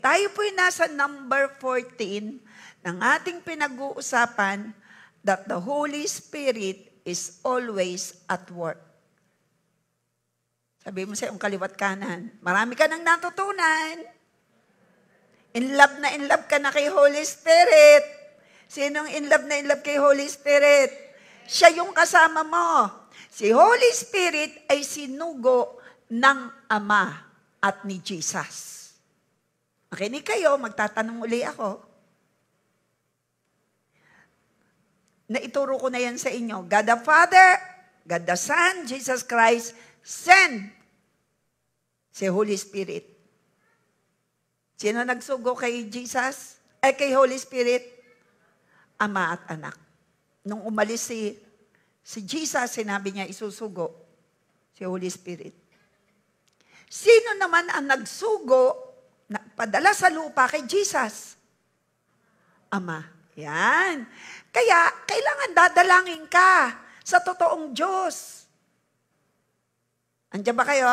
tayo po'y nasa number 14 ng ating pinag-uusapan that the Holy Spirit is always at work. Sabi mo sa iyong kaliwat kanan, marami ka nang natutunan. In love ka na kay Holy Spirit. Sinong in love kay Holy Spirit? Siya yung kasama mo. Si Holy Spirit ay sinugo ng Ama at ni Jesus. Makinig kayo, magtatanong uli ako. Naituro ko na yan sa inyo. God the Father, God the Son, Jesus Christ, send si Holy Spirit. Sino nagsugo kay Jesus? Kay Holy Spirit? Ama at anak. Nung umalis si Jesus, sinabi niya isusugo si Holy Spirit. Sino naman ang nagsugo padala sa lupa kay Jesus? Ama. Yan. Kaya, kailangan dadalangin ka sa totoong Diyos. Andiyan ba kayo?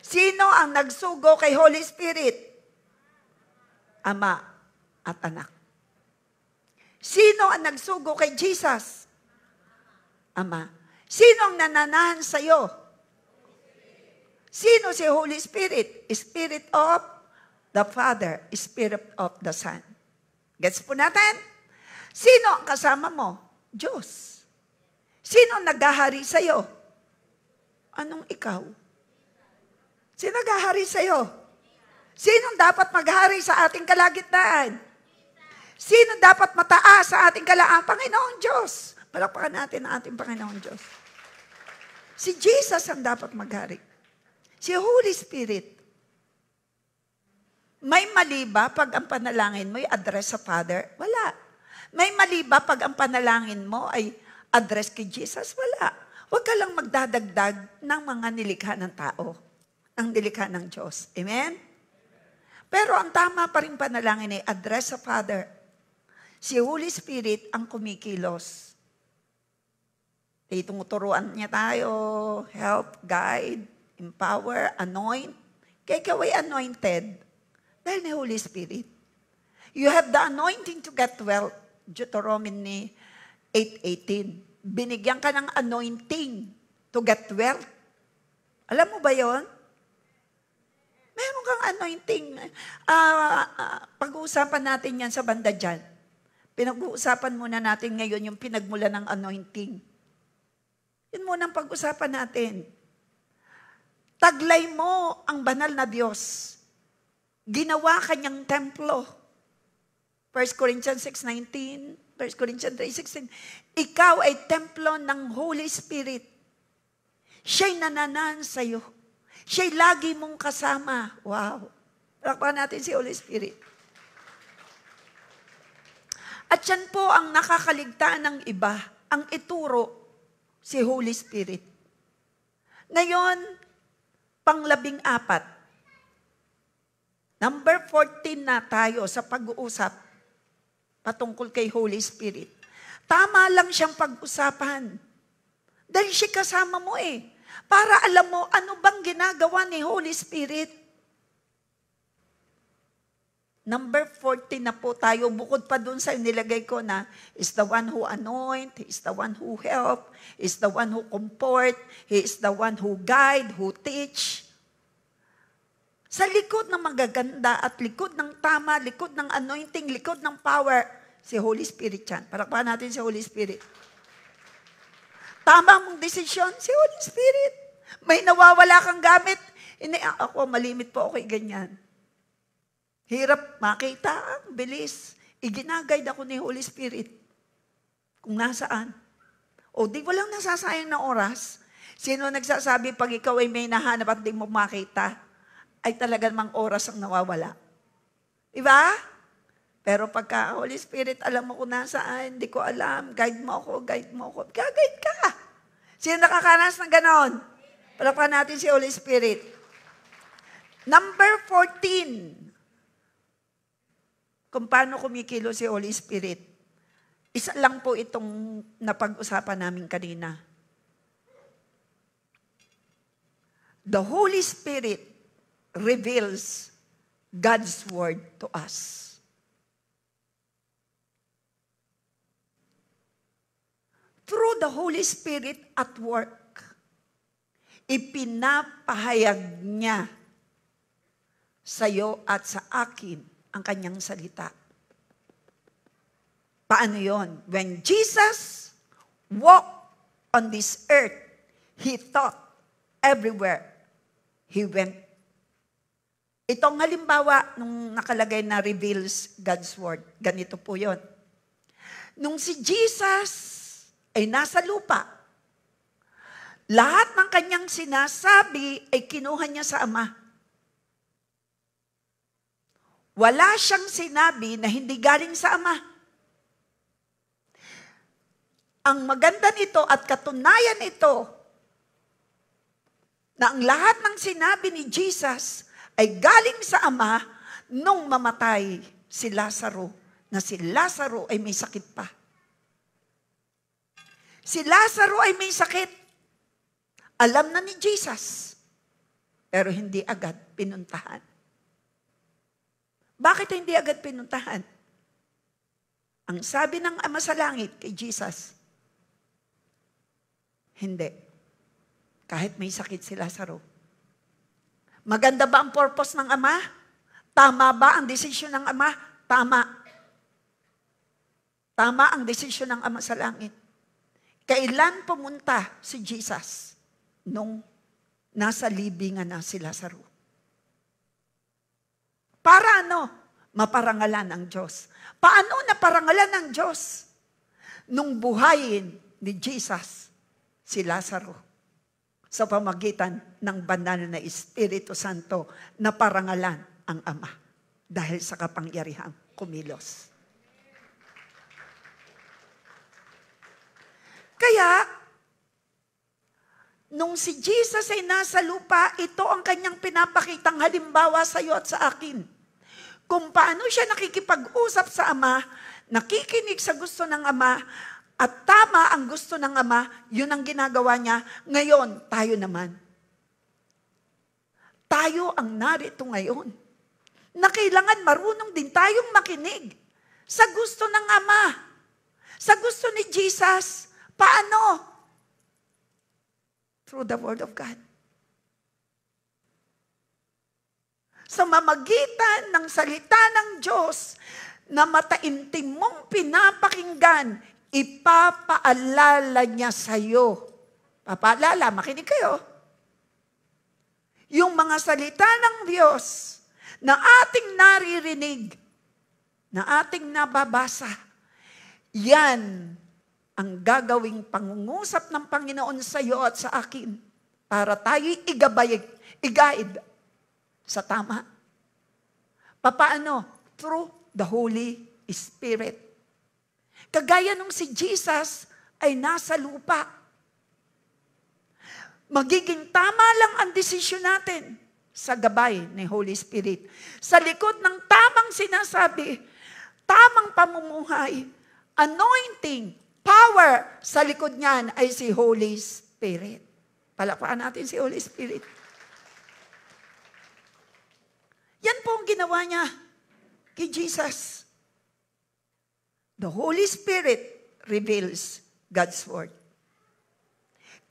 Sino ang nagsugo kay Holy Spirit? Ama at anak. Sino ang nagsugo kay Jesus? Ama. Sino ang nananahan sa'yo? Sino si Holy Spirit? Spirit of the Father, Spirit of the Son. Gets po natin? Sino ang kasama mo? Diyos. Sino ang naghahari sa'yo? Anong ikaw? Sino naghahari sa'yo? Sino dapat maghari sa ating kalagitnaan? Sino dapat mataas sa ating kalaang? Panginoong Diyos. Palakpakan natin ang ating Panginoong Diyos. Si Jesus ang dapat maghari. Si Holy Spirit. May mali ba pag ang panalangin mo ay address sa Father? Wala. May mali ba pag ang panalangin mo ay address kay Jesus? Wala. Huwag ka lang magdadagdag ng mga nilikha ng tao, ng nilikha ng Diyos. Amen? Pero ang tama pa rin panalangin ay address sa Father. Si Holy Spirit ang kumikilos. Tumuturuan niya tayo, help, guide, empower, anoint. Kaya ikaw ay anointed dahil ni Holy Spirit. You have the anointing to get well. Deuteronomy 8:18. Binigyan ka ng anointing to get well. Alam mo ba yon? Meron kang anointing. Pag-uusapan natin yan sa banda dyan. Pinag-uusapan muna natin ngayon yung pinagmula ng anointing. Yun muna ang pag-usapan natin. Taglay mo ang banal na Diyos. Ginawa kanyang templo. 1 Corinthians 6:19, 1 Corinthians 3:16. Ikaw ay templo ng Holy Spirit. Siya'y nananahan sa'yo. Siya'y lagi mong kasama. Wow. Palakpakan natin si Holy Spirit. At yan po ang nakakaligtaan ng iba, ang ituro si Holy Spirit. Ngayon, pang-14. Number 14 na tayo sa pag-uusap patungkol kay Holy Spirit. Tama lang siyang pag-usapan. Dahil siya kasama mo para alam mo ano bang ginagawa ni Holy Spirit. Number 14 na po tayo. Bukod pa dun sa nilagay ko na is the one who anoint, He is the one who help, He is the one who comfort, He is the one who guide, who teach. Sa likod ng magaganda at likod ng tama, likod ng anointing, likod ng power, si Holy Spirit yan. Palakpakan natin si Holy Spirit. Tama mong desisyon, si Holy Spirit. May nawawala kang gamit. Ako, malimit po ako ganyan. Hirap makita, bilis. Iginagayad ako ni Holy Spirit. Kung nasaan. O di walang nasasayang na oras. Sino nagsasabi pag ikaw ay may nahanap at di mo makita? Ay talagang mang oras ang nawawala. Diba? Pero pagka Holy Spirit, alam mo kung nasaan, hindi ko alam, guide mo ako. Gagayad ka. Sino nakakaranas ng ganon? Palakpakan natin si Holy Spirit. Number 14. Kung paano kumikilo si Holy Spirit. Isa lang po itong napag-usapan namin kanina. The Holy Spirit reveals God's Word to us. Through the Holy Spirit at work, ipinapahayag niya sa iyo at sa akin ang kanyang salita. Paano yon? When Jesus walked on this earth, He thought everywhere He went. Itong halimbawa nung nakalagay na reveals God's Word, ganito po yon. Nung si Jesus ay nasa lupa, lahat ng kanyang sinasabi ay kinuha niya sa Ama. Wala siyang sinabi na hindi galing sa Ama. Ang maganda nito at katunayan ito na ang lahat ng sinabi ni Jesus ay galing sa Ama nung mamatay si Lazaro, na si Lazaro ay may sakit pa. Si Lazaro ay may sakit. Alam na ni Jesus, pero hindi agad pinuntahan. Bakit hindi agad pinuntahan? Ang sabi ng Ama sa Langit kay Jesus, hindi. Kahit may sakit si Lazaro. Maganda ba ang purpose ng Ama? Tama ba ang desisyon ng Ama? Tama. Tama ang desisyon ng Ama sa Langit. Kailan pumunta si Jesus? Nung nasa libingan na si Lazaro. Para ano? Maparangalan ng Diyos. Paano naparangalan ng Diyos? Nung buhayin ni Jesus si Lazaro sa pamagitan ng banal na Espiritu Santo na parangalan ang Ama dahil sa kapangyarihang kumilos. Kaya, nung si Jesus ay nasa lupa, ito ang kanyang pinapakitang halimbawa sa iyo at sa akin. Kung paano siya nakikipag-usap sa Ama, nakikinig sa gusto ng Ama, at tama ang gusto ng Ama, yun ang ginagawa niya. Ngayon, tayo naman. Tayo ang narito ngayon. Na kailangan marunong din tayong makinig sa gusto ng Ama. Sa gusto ni Jesus. Paano? Through the Word of God. Sa mamagitan ng salita ng Diyos na mataimtim mong pinapakinggan, ipapaalala niya sa iyo. Papaalala, makinig kayo. Yung mga salita ng Diyos na ating naririnig, na ating nababasa, yan ang gagawing pangungusap ng Panginoon sa iyo at sa akin para tayo'y i-guide sa tama. Papaano? Through the Holy Spirit. Kagaya nung si Jesus ay nasa lupa. Magiging tama lang ang desisyon natin sa gabay ni Holy Spirit. Sa likod ng tamang sinasabi, tamang pamumuhay, anointing, power sa likod niyan ay si Holy Spirit. Palakpakan natin si Holy Spirit. Yan po ang ginawa niya kay Jesus. The Holy Spirit reveals God's Word.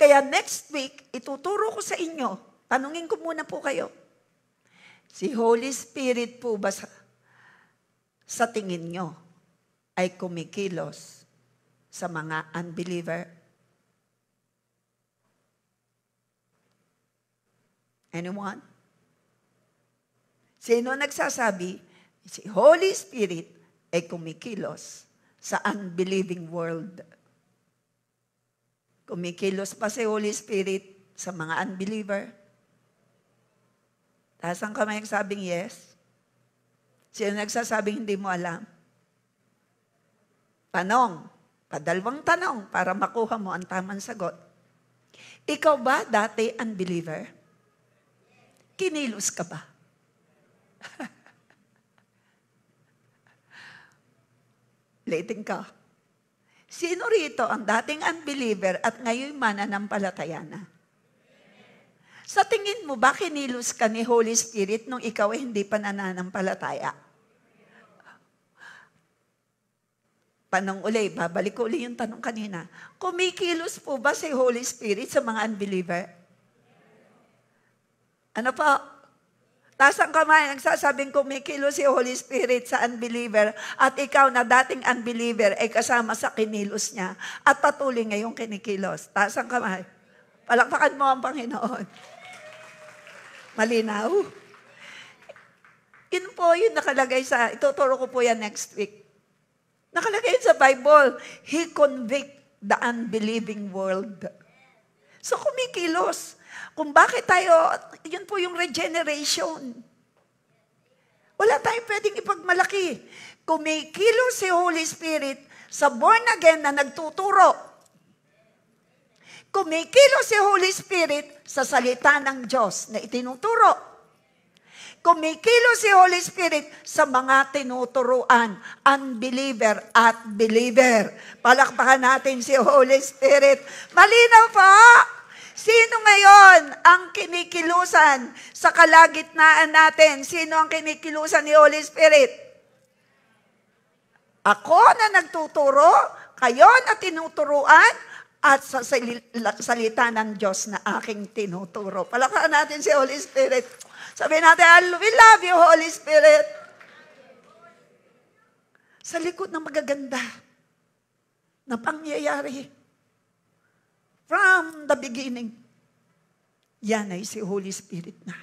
Kaya next week, ituturo ko sa inyo, tanungin ko muna po kayo, si Holy Spirit po ba sa tingin nyo ay kumikilos sa mga unbeliever? Anyone? Sino nagsasabi, si Holy Spirit ay kumikilos sa unbelieving world? Kumikilos pa si Holy Spirit sa mga unbeliever? Taas ang kamay nagsabing yes. Sino nagsasabing hindi mo alam? Tanong, padalawang tanong para makuha mo ang tamang sagot. Ikaw ba dati unbeliever? Kinilos ka ba? Liting ka. Sino rito ang dating unbeliever at ngayon mananampalataya na? Sa tingin mo ba kinilos ka ni Holy Spirit nung ikaw ay hindi pa nananampalataya? Tanong uli, babalik ko uli yung tanong kanina. Kumikilos po ba si Holy Spirit sa mga unbeliever? Ano po? Taas ang kamay, nagsasabing kumikilos si Holy Spirit sa unbeliever at ikaw na dating unbeliever ay kasama sa kinilos niya at patuloy ngayong kinikilos. Taas ang kamay. Palakpakan mo ang Panginoon. Malinaw? Yun po yung nakalagay sa, ituturo ko po yan next week. Nakalagay yun sa Bible, He convict the unbelieving world. So kumikilos. Kung bakit tayo, yun po yung regeneration. Wala tayong pwedeng ipagmalaki. Kumikilos si Holy Spirit sa born again na nagtuturo. Kumikilos si Holy Spirit sa salita ng Diyos na itinuturo. Kumikilos si Holy Spirit sa mga tinuturuan, unbeliever at believer. Palakpakan natin si Holy Spirit. Malinaw po? Sino ngayon ang kinikilusan sa kalagitnaan natin? Sino ang kinikilusan ni Holy Spirit? Ako na nagtuturo, kayo na tinuturuan, at sa salita ng Diyos na aking tinuturo. Palakpakan natin si Holy Spirit. Sabihin natin, we love you, Holy Spirit. Sa likod ng magaganda na pangyayari, from the beginning, yan ay si Holy Spirit na.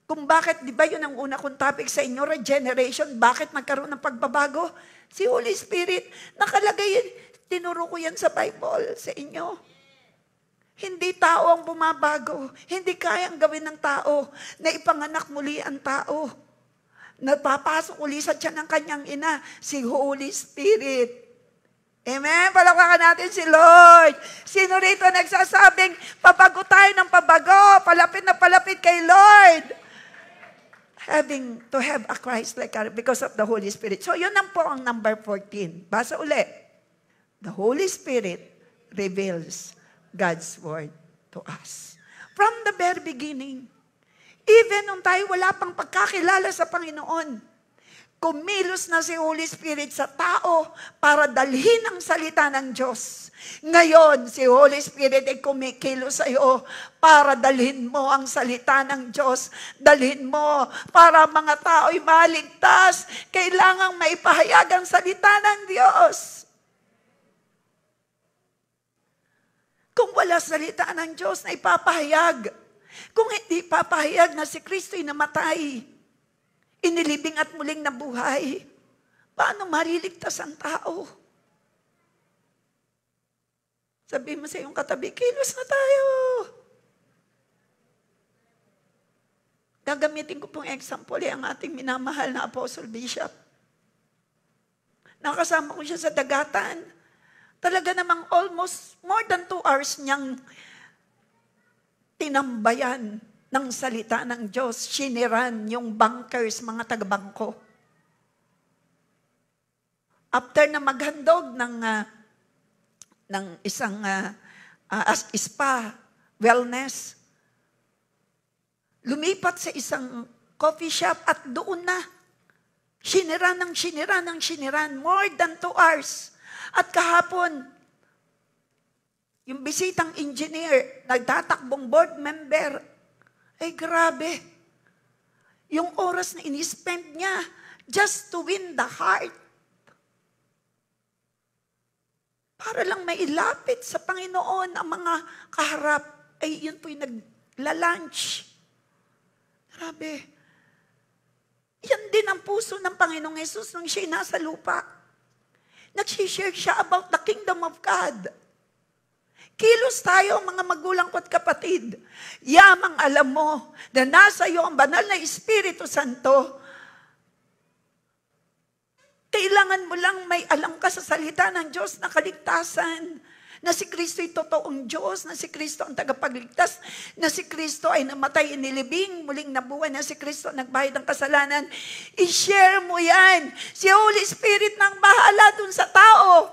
Kung bakit, di ba yun ang una kong topic sa inyo, regeneration, bakit magkaroon ng pagbabago? Si Holy Spirit, nakalagay yun, tinuro ko yan sa Bible sa inyo. Hindi tao ang bumabago. Hindi kayang gawin ng tao na ipanganak muli ang tao. Napapasok uli sa tiyan ng kanyang ina, si Holy Spirit. Amen? Palakpakan natin si Lord. Sino rito nagsasabing, pabago tayo ng pabago, palapit na palapit kay Lord. Having to have a Christ-like character because of the Holy Spirit. So yun ang po ang number 14. Basa uli. The Holy Spirit reveals God's Word to us. From the very beginning, even nung tayo wala pang pagkakilala sa Panginoon, kumilos na si Holy Spirit sa tao para dalhin ang salita ng Diyos. Ngayon, si Holy Spirit ay kumikilos sa iyo para dalhin mo ang salita ng Diyos. Dalhin mo para mga tao'y maligtas. Kailangang maipahayag ang salita ng Diyos. Kung wala salita ng Diyos na ipapahayag, kung hindi ipapahayag na si Kristo'y namatay, inilibing at muling nabuhay, paano mariligtas ang tao? Sabi mo sa iyong katabi, kilos na tayo. Gagamitin ko pong example ang ating minamahal na Apostle Bishop. Nakasama ko siya sa dagatan. Talaga namang almost more than 2 hours niyang tinambayan ng salita ng Diyos. Siniran yung bankers, mga taga-bangko. After na maghandog ng isang spa, wellness, lumipat sa isang coffee shop at doon na siniran, more than 2 hours. At kahapon, yung bisitang engineer, nagtatakbong board member, ay grabe. Yung oras na inispend niya just to win the heart. Para lang mailapit sa Panginoon ang mga kaharap, ay yun po yung nagla-lunch. Grabe. Yan din ang puso ng Panginoong Hesus nung siya'y nasa lupa. Nagsishare siya about the kingdom of God. Kilos tayo, mga magulang ko at kapatid. Yamang alam mo na nasa iyo ang banal na Espiritu Santo. Kailangan mo lang may alam ka sa salita ng Diyos na kaligtasan. Na si Kristo'y totoong Diyos, na si Kristo ang tagapagligtas, na si Kristo ay namatay, inilibing, muling nabuhay, na si Kristo nagbayad ng kasalanan. I-share mo yan. Si Holy Spirit nang bahala dun sa tao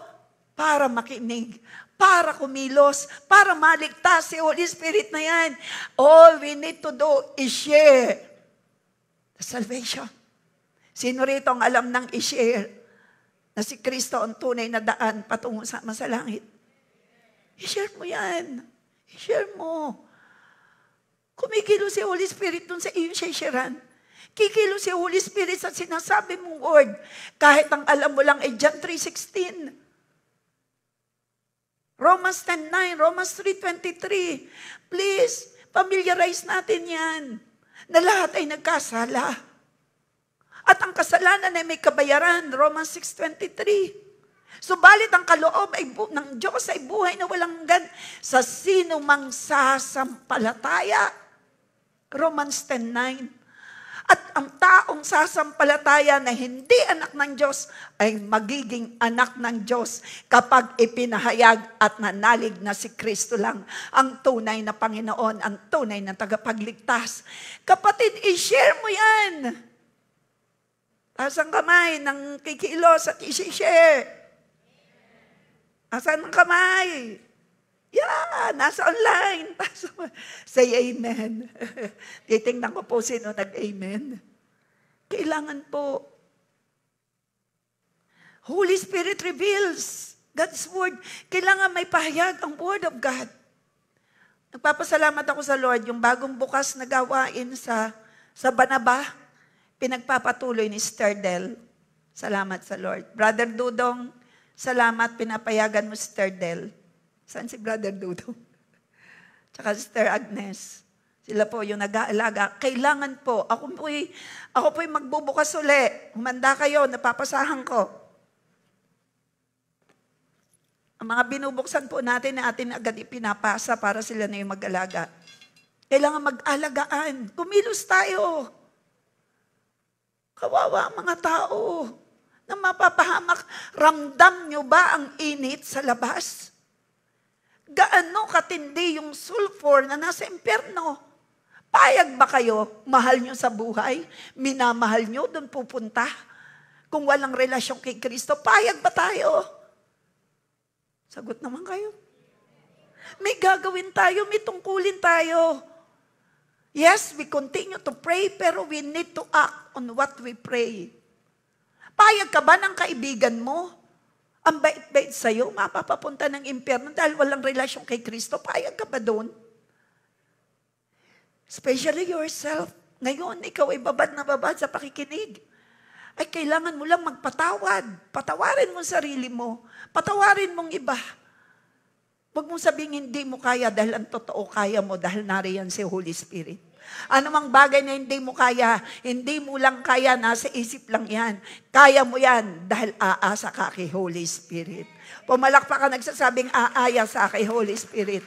para makinig, para kumilos, para maligtas si Holy Spirit na yan. All we need to do is share the salvation. Sino rito ang alam ng i-share na si Kristo ang tunay na daan patungo sa langit? I-share mo yan. I-share mo. Kumikilo si Holy Spirit dun sa iyong sharean. Kikilo si Holy Spirit sa sinasabi mong word. Kahit ang alam mo lang ay John 3:16. Romans 10:9, Romans 3:23. Please, familiarize natin yan. Na lahat ay nagkasala. At ang kasalanan ay may kabayaran, Romans 6:23. Subalit ang kaloob ng Diyos ay buhay na walang hanggan sa sino mang sasampalataya. Romans 10:9. At ang taong sasampalataya na hindi anak ng Diyos ay magiging anak ng Diyos kapag ipinahayag at nanalig na si Kristo lang ang tunay na Panginoon, ang tunay na tagapagligtas. Kapatid, i-share mo yan. Taas ang kamay ng kikilos at i-share. Asan ang kamay? Yeah, nasa online. Say amen. Titingnan ko po sino nag-amen. Kailangan po. Holy Spirit reveals God's word. Kailangan may pahayag ang word of God. Nagpapasalamat ako sa Lord. Yung bagong bukas na gawain sa Banaba, pinagpapatuloy ni Sterdel. Salamat sa Lord. Brother Dudong, salamat, pinapayagan mo si Sterdel. Saan si Brother Dudong? Tsaka Sister Agnes. Sila po yung nag-aalaga. Kailangan po, ako po'y magbubukas uli. Humanda kayo, napapasahan ko. Ang mga binubuksan po natin na atin agad ipinapasa para sila na yung mag-alaga. Kailangan mag-alagaan. Kumilos tayo. Kawawa ang mga tao na mapapahamak. Ramdam nyo ba ang init sa labas? Gaano katindi yung sulfur na nasa impyerno? Payag ba kayo? Mahal nyo sa buhay? Minamahal nyo? Doon pupunta? Kung walang relasyon kay Kristo, payag ba tayo? Sagot naman kayo. May gagawin tayo, may tungkulin tayo. Yes, we continue to pray, pero we need to act on what we pray. Payag ka ba ng kaibigan mo? Ang bait-bait sa'yo, mapapapunta ng impyerno dahil walang relasyon kay Kristo. Payag ka ba doon? Especially yourself. Ngayon, ikaw ay babad na babad sa pakikinig. Ay kailangan mo lang magpatawad. Patawarin mo sarili mo. Patawarin mong iba. Huwag mong sabihin hindi mo kaya dahil ang totoo kaya mo dahil nariyan si Holy Spirit. Anumang bagay na hindi mo kaya, hindi mo lang kaya, nasa isip lang yan. Kaya mo yan dahil aasa ka kay Holy Spirit. Pumalakpak ka nagsasabing aaya sa kay Holy Spirit.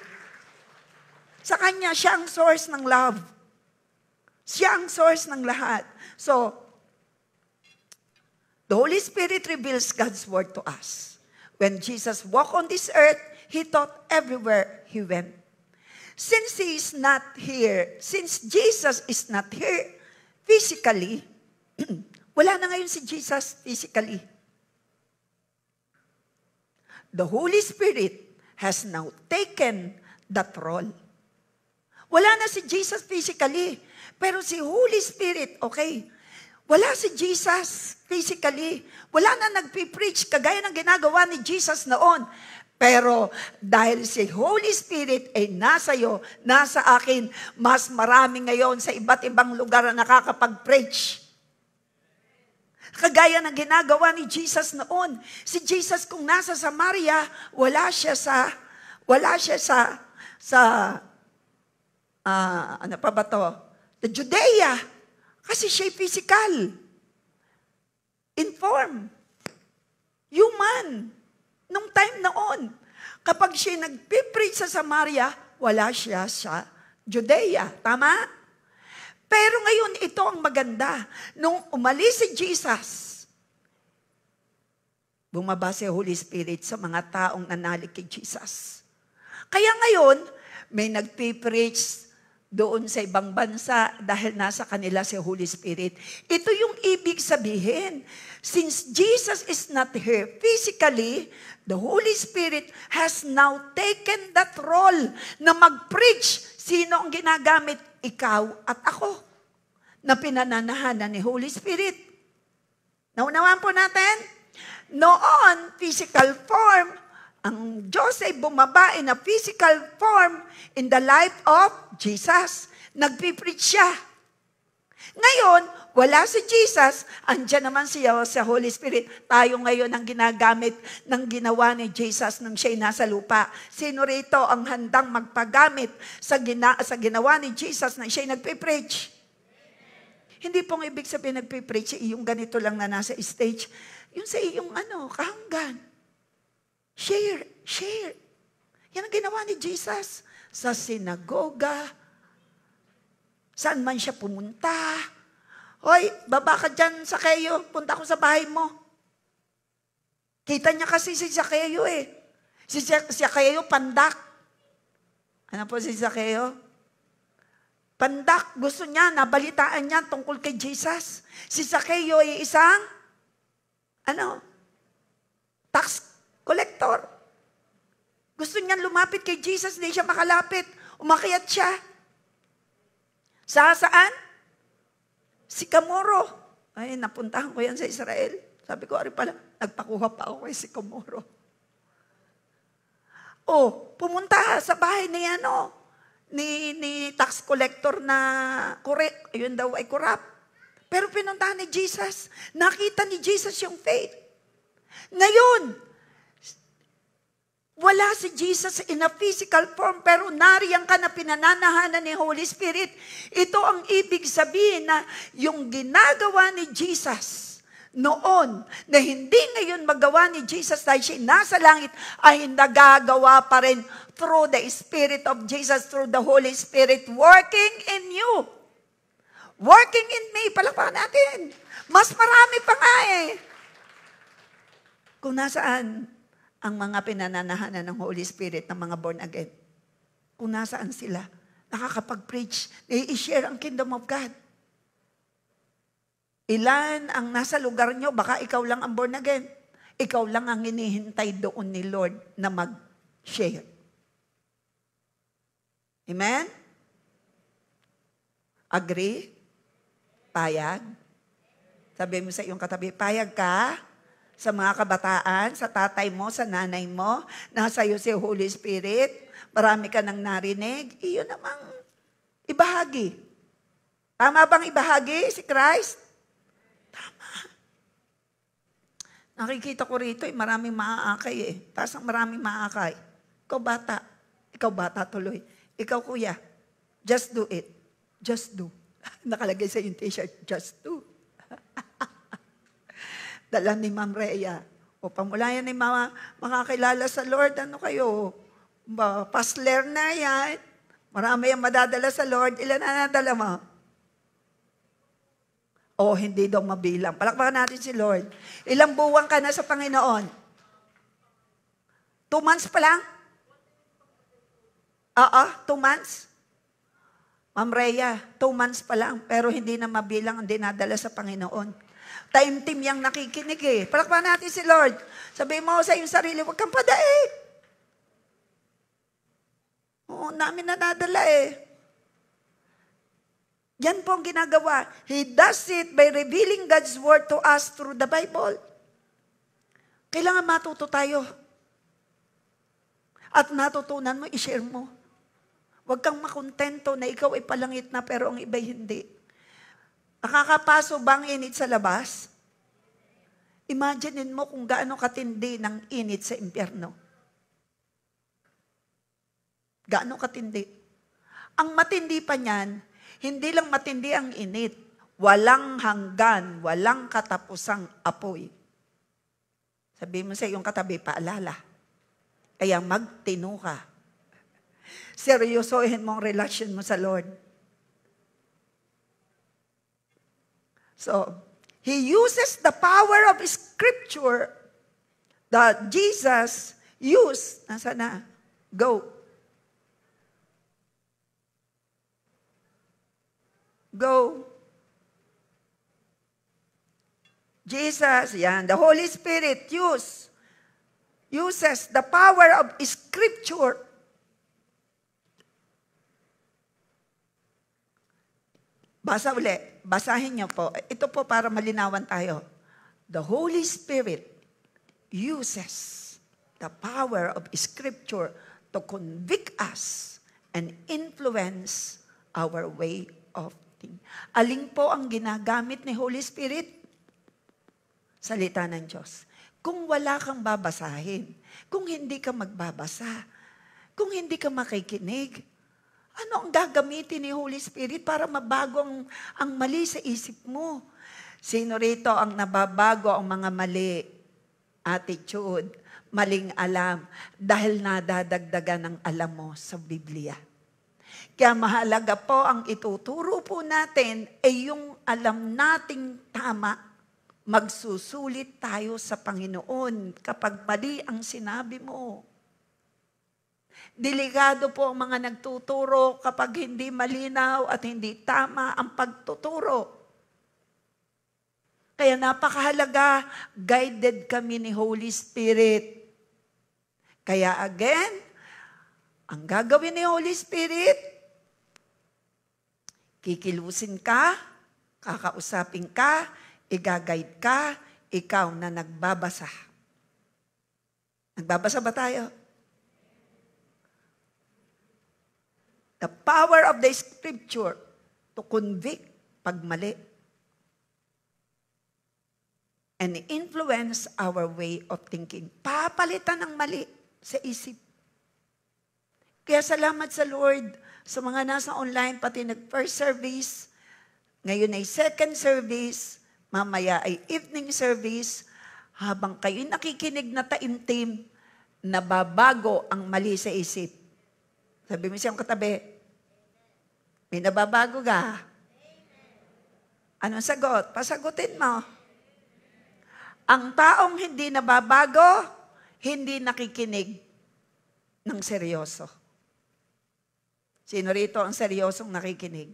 Sa Kanya, siya ang source ng love. Siya ang source ng lahat. So, the Holy Spirit reveals God's word to us. When Jesus walked on this earth, He taught everywhere He went. Since Jesus is not here physically, wala na ngayon si Jesus physically. The Holy Spirit has now taken that role. Wala na si Jesus physically, pero si Holy Spirit, okay, wala si Jesus physically. Wala na nagpipreach kagaya ng ginagawa ni Jesus noon. Pero dahil si Holy Spirit ay nasa iyo, nasa akin, mas marami ngayon sa iba't ibang lugar na nakakapag-preach. Kagaya ng ginagawa ni Jesus noon. Si Jesus kung nasa Samaria, wala siya sa ano pa ba to? The Judea. Kasi siya physical. Inform. Human. Nung time noon, kapag siya nagpipreach sa Samaria, wala siya sa Judea. Tama? Pero ngayon, ito ang maganda. Nung umalis si Jesus, bumaba si Holy Spirit sa mga taong nanalig kay Jesus. Kaya ngayon, may nagpipreach doon sa ibang bansa dahil nasa kanila si Holy Spirit. Ito yung ibig sabihin. Since Jesus is not here physically, the Holy Spirit has now taken that role na mag-preach. Sino ang ginagamit? Ikaw at ako na pinananahanan ni Holy Spirit. Naunawaan po natin? Noon, physical form, ang Diyos ay bumaba in a physical form in the life of Jesus. Nagpipreach siya. Ngayon, wala si Jesus, andyan naman siya sa Holy Spirit. Tayo ngayon ang ginagamit ng ginawa ni Jesus nang siya'y nasa lupa. Sino rito ang handang magpagamit sa ginawa ni Jesus nang siya'y nagpipreach? Hindi pong ibig sabihin nagpipreach, yung ganito lang na nasa stage. Yung sa iyong kahanggan. Share. Yan ang ginawa ni Jesus. Sa sinagoga, saan man siya pumunta. Hoy, baba ka dyan, Sakeo. Punta ko sa bahay mo. Kita niya kasi si Sakeo eh. Si Sakeo, pandak. Ano po si Sakeo? Pandak. Gusto niya, nabalitaan niya tungkol kay Jesus. Si Sakeo ay isang, tax collector. Gusto niyan lumapit kay Jesus, hindi siya makalapit. Umakyat siya. Saan? Sycamore. Ay, napuntahan ko yan sa Israel. Sabi ko, ari pala, nagpakuha pa ako kay Sycamore. Pumunta sa bahay ni tax collector na ayun daw ay corrupt. Pero pinuntahan ni Jesus. Nakita ni Jesus yung faith. Ngayon, wala si Jesus in a physical form, pero nariyan ka na pinananahanan ni Holy Spirit. Ito ang ibig sabihin na yung ginagawa ni Jesus noon, na hindi ngayon magawa ni Jesus dahil siya nasa langit, ay nagagawa pa rin through the Spirit of Jesus, through the Holy Spirit working in you. Working in me. Palakpakan natin. Mas marami pa nga eh. Kung nasaan ang mga pinananahanan ng Holy Spirit ng mga born again. Kung nasaan sila, nakakapag-preach, i-share ang kingdom of God. Ilan ang nasa lugar nyo, baka ikaw lang ang born again. Ikaw lang ang hinihintay doon ni Lord na mag-share. Amen? Agree? Payag? Sabi mo sa iyong katabi, payag ka? Sa mga kabataan, sa tatay mo, sa nanay mo, nasa iyo si Holy Spirit, marami ka nang narinig, iyon namang ibahagi. Tama bang ibahagi si Christ? Tama. Nakikita ko rito, maraming maaakay eh. Tapos ang maraming maaakay. Ikaw bata tuloy. Ikaw kuya, just do it. Just do. Nakalagay sa yung t-shirt, just do. Dala ni Ma'am Rhea. Pamulayan ni Mama, makakilala sa Lord, kayo? Pasler na yan. Marami ang madadala sa Lord. Ilan na nadala mo? Hindi daw mabilang. Palakpakan natin si Lord. Ilang buwan ka na sa Panginoon? 2 months pa lang? 2 months? Ma'am Rhea, 2 months pa lang, pero hindi na mabilang ang dinadala sa Panginoon. Time team yung nakikinig eh. Palakpakan natin si Lord. Sabihin mo sa iyong sarili, huwag kang padaig. Namin nadadala eh. Yan po ang ginagawa. He does it by revealing God's word to us through the Bible. Kailangan matuto tayo. At natutunan mo, i-share mo. Huwag kang makontento na ikaw ay palangit na pero ang iba'y hindi. Nakakapaso bang init sa labas? Imaginein mo kung gaano katindi ng init sa impyerno. Gaano katindi. Ang matindi pa niyan, hindi lang matindi ang init, walang hanggan, walang katapusang apoy. Sabi mo sa iyong katabi, paalala. Kaya magtino ka. Seryosohin mo ang relasyon mo sa Lord. So, He uses the power of Scripture that Jesus used. Nasaan na? Go. Go. Jesus, yan. The Holy Spirit uses the power of Scripture. Basa uli. Basahin niyo po. Ito po para malinawan tayo. The Holy Spirit uses the power of Scripture to convict us and influence our way of thinking. Alin po ang ginagamit ni Holy Spirit? Salita ng Diyos. Kung wala kang babasahin, kung hindi ka magbabasa, kung hindi ka makikinig, ano ang gagamitin ni Holy Spirit para mabago ang mali sa isip mo? Sino rito ang nababago ang mga mali? Attitude, maling alam, dahil nadadagdagan ng alam mo sa Biblia. Kaya mahalaga po ang ituturo po natin ay yung alam nating tama. Magsusulit tayo sa Panginoon kapag mali ang sinabi mo. Delikado po ang mga nagtuturo kapag hindi malinaw at hindi tama ang pagtuturo. Kaya napakahalaga, guided kami ni Holy Spirit. Kaya again, ang gagawin ni Holy Spirit, kikilusin ka, kakausapin ka, i-guide ka, ikaw na nagbabasa. Nagbabasa ba tayo? The power of the Scripture to convict pag mali and influence our way of thinking. Papalitan ng mali sa isip. Kaya salamat sa Lord sa mga nasa online, pati nag-first service, ngayon ay second service, mamaya ay evening service, habang kayo nakikinig na taimtim, nababago ang mali sa isip. Sabi mo siyang katabi, may nababago ka? Anong sagot? Pasagutin mo. Ang taong hindi nababago, hindi nakikinig ng seryoso. Sino rito ang seryosong nakikinig?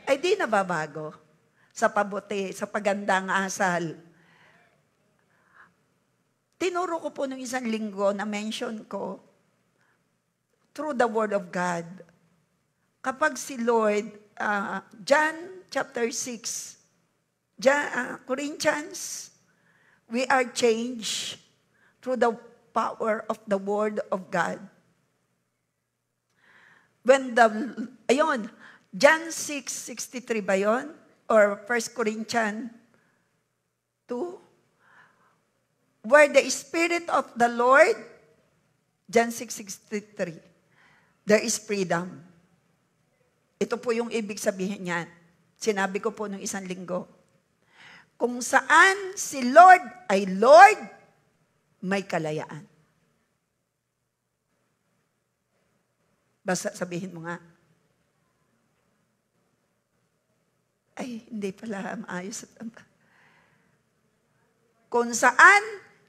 Ay di nababago. Sa pabuti, sa pagandang asal. Tinuro ko po nung isang linggo na mention ko, through the Word of God, kapag si Lord, John chapter 6, Corinthians, we are changed through the power of the Word of God. John 6:63 ba yun? Or 1 Corinthians 2, where the Spirit of the Lord, John 6:63, there is freedom. Ito po yung ibig sabihin niyan. Sinabi ko po nung isang linggo. Kung saan si Lord ay Lord, may kalayaan. Basta sabihin mo nga. Ay, hindi pala maayos. Kung saan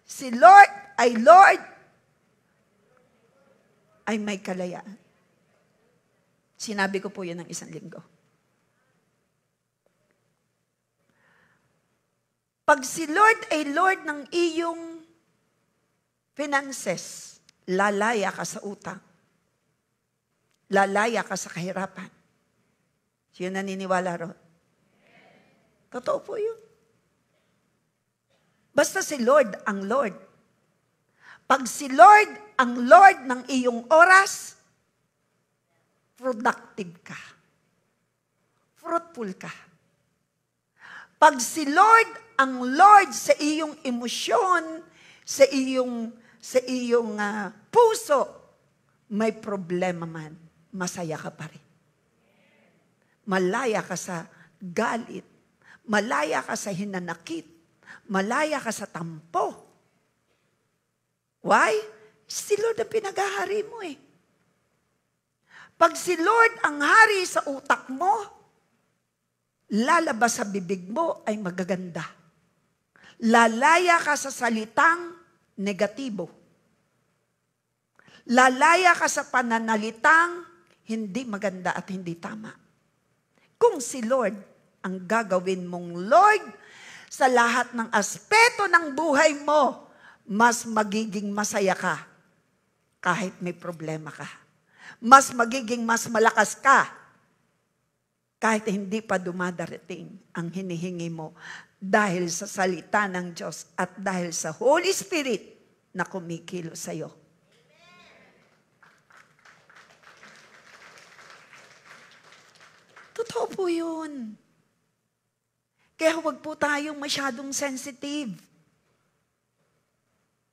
si Lord ay Lord, ay may kalayaan. Sinabi ko po yun ng isang linggo. Pag si Lord ay Lord ng iyong finances, lalaya ka sa utang. Lalaya ka sa kahirapan. Sino naniniwala ron? Totoo po yun. Basta si Lord ang Lord. Pag si Lord ang Lord ng iyong oras, productive ka. Fruitful ka. Pag si Lord ang Lord sa iyong emosyon, sa iyong puso, may problema man, masaya ka pa rin. Malaya ka sa galit. Malaya ka sa hinanakit. Malaya ka sa tampo. Why? Si Lord ang pinag-ahari mo eh. Pag si Lord ang hari sa utak mo, lalabas sa bibig mo ay magaganda. Lalaya ka sa salitang negatibo. Lalaya ka sa pananalitang hindi maganda at hindi tama. kung si Lord ang gagawin mong Lord sa lahat ng aspeto ng buhay mo, mas magiging masaya ka kahit may problema ka. Mas magiging mas malakas ka kahit hindi pa dumadarating ang hinihingi mo dahil sa salita ng Diyos at dahil sa Holy Spirit na kumikilos sa iyo. Totoo po yun. Kaya huwag po tayong masyadong sensitive.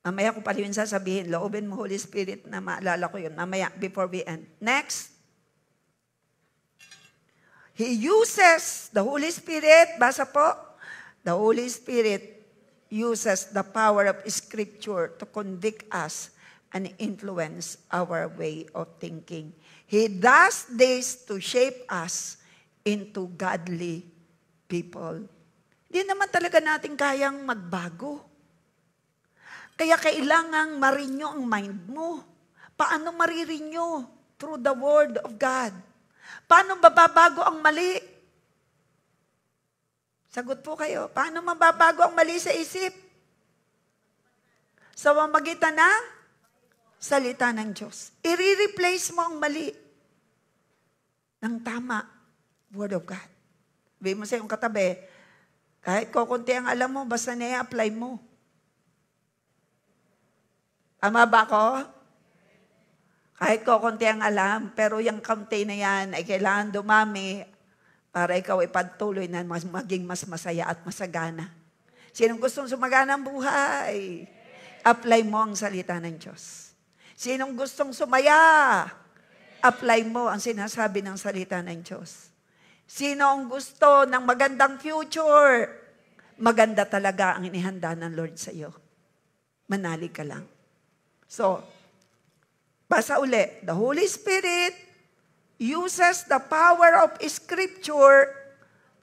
Mamaya ko pa rin sasabihin, loobin mo Holy Spirit na maalala ko yun. Mamaya, before we end. Next. He uses the Holy Spirit, basa po, the Holy Spirit uses the power of Scripture to convict us and influence our way of thinking. He does this to shape us into godly people. Hindi naman talaga natin kayang magbago. Kaya kailangang ma-renew ang mind mo. Paano marirenew? Through the Word of God. Paano mababago ang mali? Sagot po kayo. Paano mababago ang mali sa isip? Sa pamamagitan ng salita ng Diyos. I-replace mo ang mali ng tama. Word of God. Sabihin mo sa iyong katabi, kahit kukunti ang alam mo, basta na-apply mo. Tama ba ako? Kahit kukunti ang alam, pero yung kaunti na yan ay kailangan dumami para ikaw ay patuloy na maging mas masaya at masagana. Sinong gustong sumagana ang buhay? Apply mo ang salita ng Diyos. Sinong gustong sumaya? Apply mo ang sinasabi ng salita ng Diyos. Sino ang gusto ng magandang future? Maganda talaga ang inihanda ng Lord sa iyo. Manalig ka lang. So, basa uli. The Holy Spirit uses the power of Scripture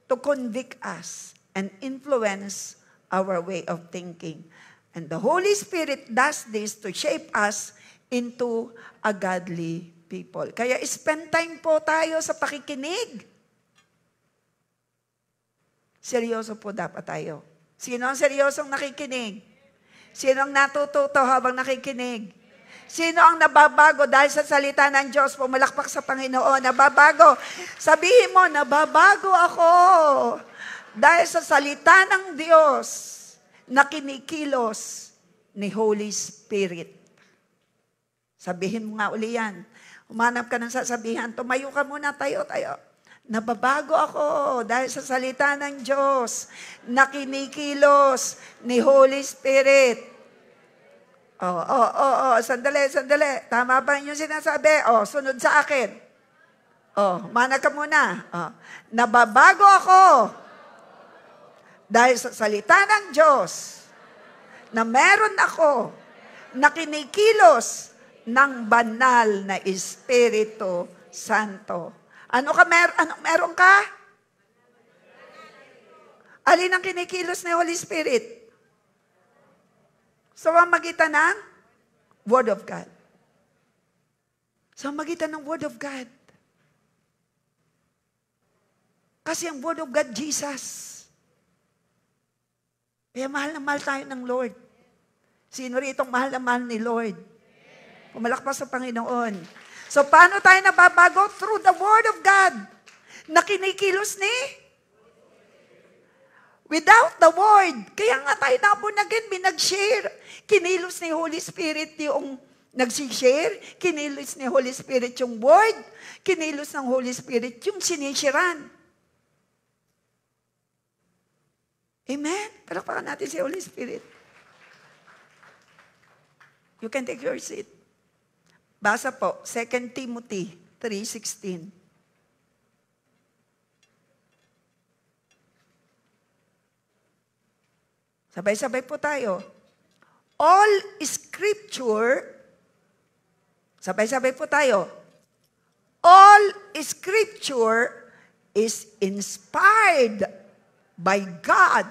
to convict us and influence our way of thinking. And the Holy Spirit does this to shape us into a godly people. Kaya spend time po tayo sa pakikinig. Seryoso po dapat tayo. Sino ang seryosong nakikinig? Sino ang natututo habang nakikinig? Sino ang nababago dahil sa salita ng Diyos? Pumalakpak sa Panginoon, nababago. Sabihin mo, nababago ako dahil sa salita ng Diyos na kinikilos ni Holy Spirit. Sabihin mo nga uli yan. Umanap ka ng sasabihan, tumayo ka muna, tayo. Nababago ako dahil sa salita ng Diyos na kinikilos ni Holy Spirit. Sandali. Tama ba yung sinasabi? Sunod sa akin. Mana ka muna. Nababago ako dahil sa salita ng Diyos na meron ako na kinikilos ng banal na Espiritu Santo. Anong meron ka? Alin ang kinikilos ni Holy Spirit? Sa pamamagitan ng Word of God. Sa pamamagitan ng Word of God. Kasi ang Word of God, Jesus. Kaya mahal na mahal tayo ng Lord. Sino rito mahal na mahal ni Lord? Pumalakpak sa Panginoon. So, paano tayo nababago? Through the Word of God. Na kinikilos ni? Without the Word. Kaya nga tayo nabunagin, nag-share. Kinilos ni Holy Spirit yung nag-share. Kinilos ni Holy Spirit yung Word. Kinilos ng Holy Spirit yung sinishiran. Amen? Palakpakan natin si Holy Spirit. You can take your seat. Basa po, 2 Timothy 3:16. Sabay-sabay po tayo. All Scripture, sabay-sabay po tayo. All Scripture is inspired by God.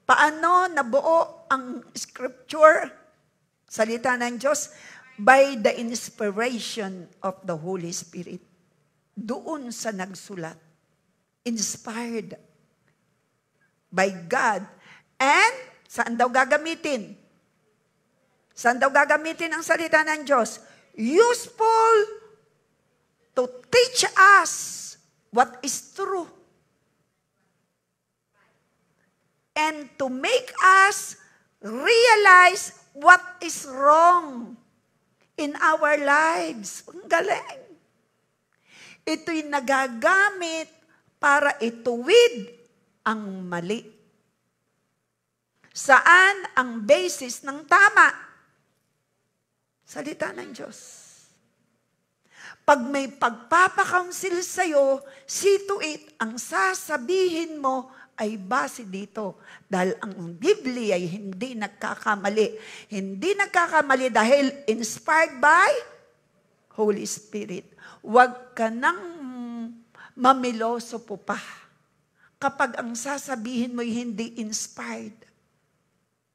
Paano nabuo ang Scripture? Salita ng Diyos. By the inspiration of the Holy Spirit. doon sa nagsulat. Inspired by God. And, saan daw gagamitin? Saan daw gagamitin ang salita ng Diyos? Useful to teach us what is true. And to make us realize what is wrong in our lives. Ang galing. Ito'y nagagamit para ituwid ang mali. Saan ang basis ng tama? Salita ng Diyos. Pag may pagpapakounsil sa'yo, see to it, ang sasabihin mo ay base dito. Dahil ang Biblia ay hindi nagkakamali. Hindi nagkakamali dahil inspired by Holy Spirit. Huwag ka nang mamiloso po pa kapag ang sasabihin mo ay hindi inspired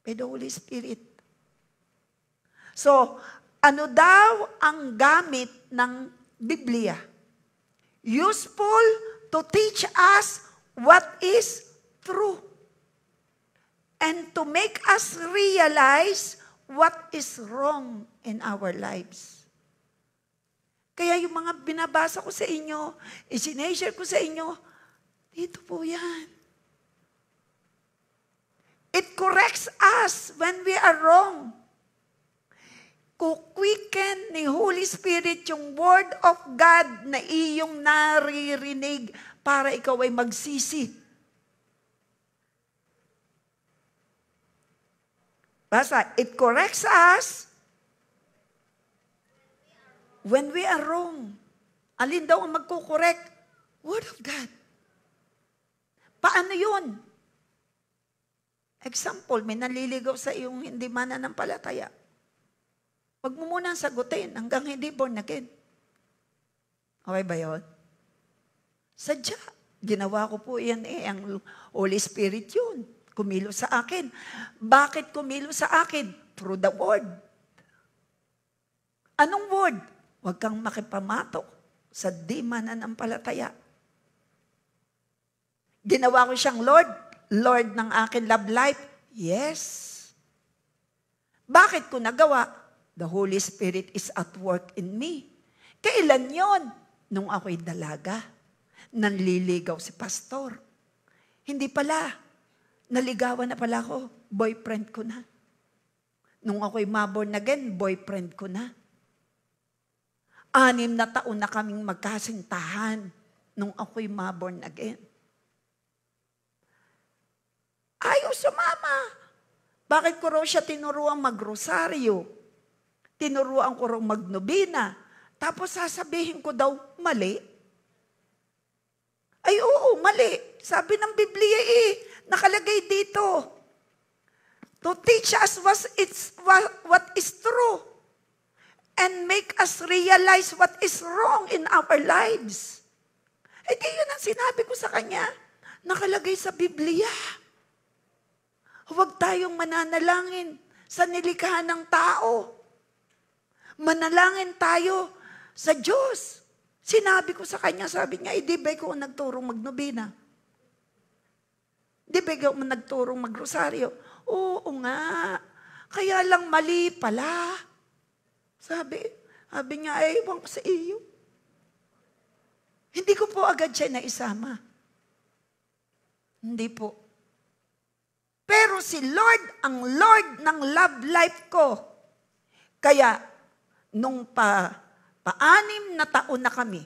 by the Holy Spirit. So, ano daw ang gamit ng Biblia? Useful to teach us what is true and to make us realize what is wrong in our lives. Kaya yung mga binabasa ko sa inyo, isinashare ko sa inyo, dito po yan. It corrects us when we are wrong. Kuquicken ni Holy Spirit yung Word of God na iyong naririnig para ikaw ay magsisi. Basta, it corrects us when we are wrong. Alin daw ang magkukorek? Word of God. Paano yun? Example, may naliligaw sa iyong hindi mananampalataya. Huwag mo munang sagutin hanggang hindi born again. Okay ba yun? Sadya. Ginawa ko po yan ang Holy Spirit yun. Kumilo sa akin. Bakit kumilo sa akin? Through the Word. Anong Word? Huwag kang makipamatok sa di mananampalataya. Ginawa ko siyang Lord. Lord ng akin love life. Yes. Bakit ko nagawa? The Holy Spirit is at work in me. Kailan yon? Nung ako'y dalaga. Nanliligaw si pastor. Hindi pala. Naligawan na pala ako. Boyfriend ko na. Nung ako'y maborn again, boyfriend ko na. 6 na taon na kaming magkasintahan nung ako'y maborn again. Ayaw sumama. Bakit ko raw siya tinuruan magrosaryo? Tinuruan ko raw magnobina. Tapos sasabihin ko daw, mali. Ay oo, mali. Sabi ng Biblia nakalagay dito. To teach us what is true. And make us realize what is wrong in our lives. Eh di yun ang sinabi ko sa kanya. Nakalagay sa Biblia. Huwag tayong mananalangin sa nilikha ng tao. Manalangin tayo sa Diyos. Sinabi ko sa kanya, sabi niya, di ba ko nagturong magnobina? Di ba ko nagturong magrosaryo? Oo nga. Kaya lang mali pala. Sabi niya, ewan ko sa iyo. Hindi ko po agad siya naisama. Hindi po. Pero si Lord, ang Lord ng love life ko. Kaya, nung 6 na taon na kami,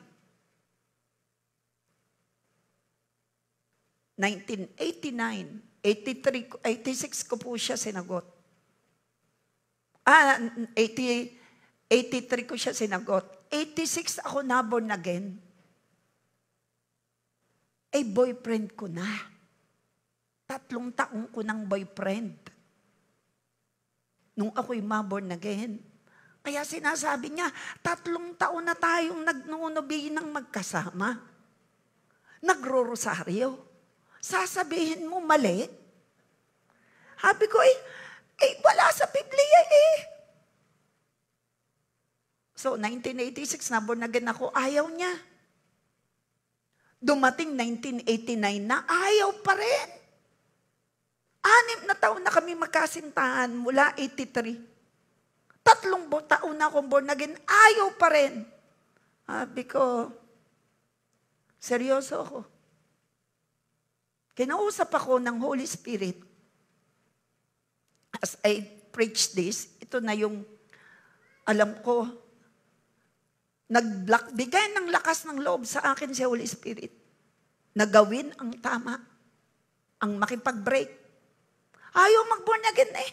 1989, 86 ko po siya sinagot. 83 ko siya sinagot. 86 ako na born again. Eh, boyfriend ko na. 3 taong ko ng boyfriend. Nung ako'y maborn again. Kaya sinasabi niya, 3 taon na tayong nagnunubihin ng magkasama. Nagro-rosaryo. Sasabihin mo mali? Sabi ko, wala sa Biblia So, 1986, naborn again ako, ayaw niya. Dumating 1989 na ayaw pa rin. 6 na taon na kami magkasintahan mula 83. 3 taon na akong born again, ayaw pa rin. Sabi ko, seryoso ako. Kinausap ako ng Holy Spirit. As I preach this, ito na yung alam ko, bigay ng lakas ng loob sa akin si Holy Spirit na gawin ang tama, ang makipag-break. Ayaw mag-born again eh.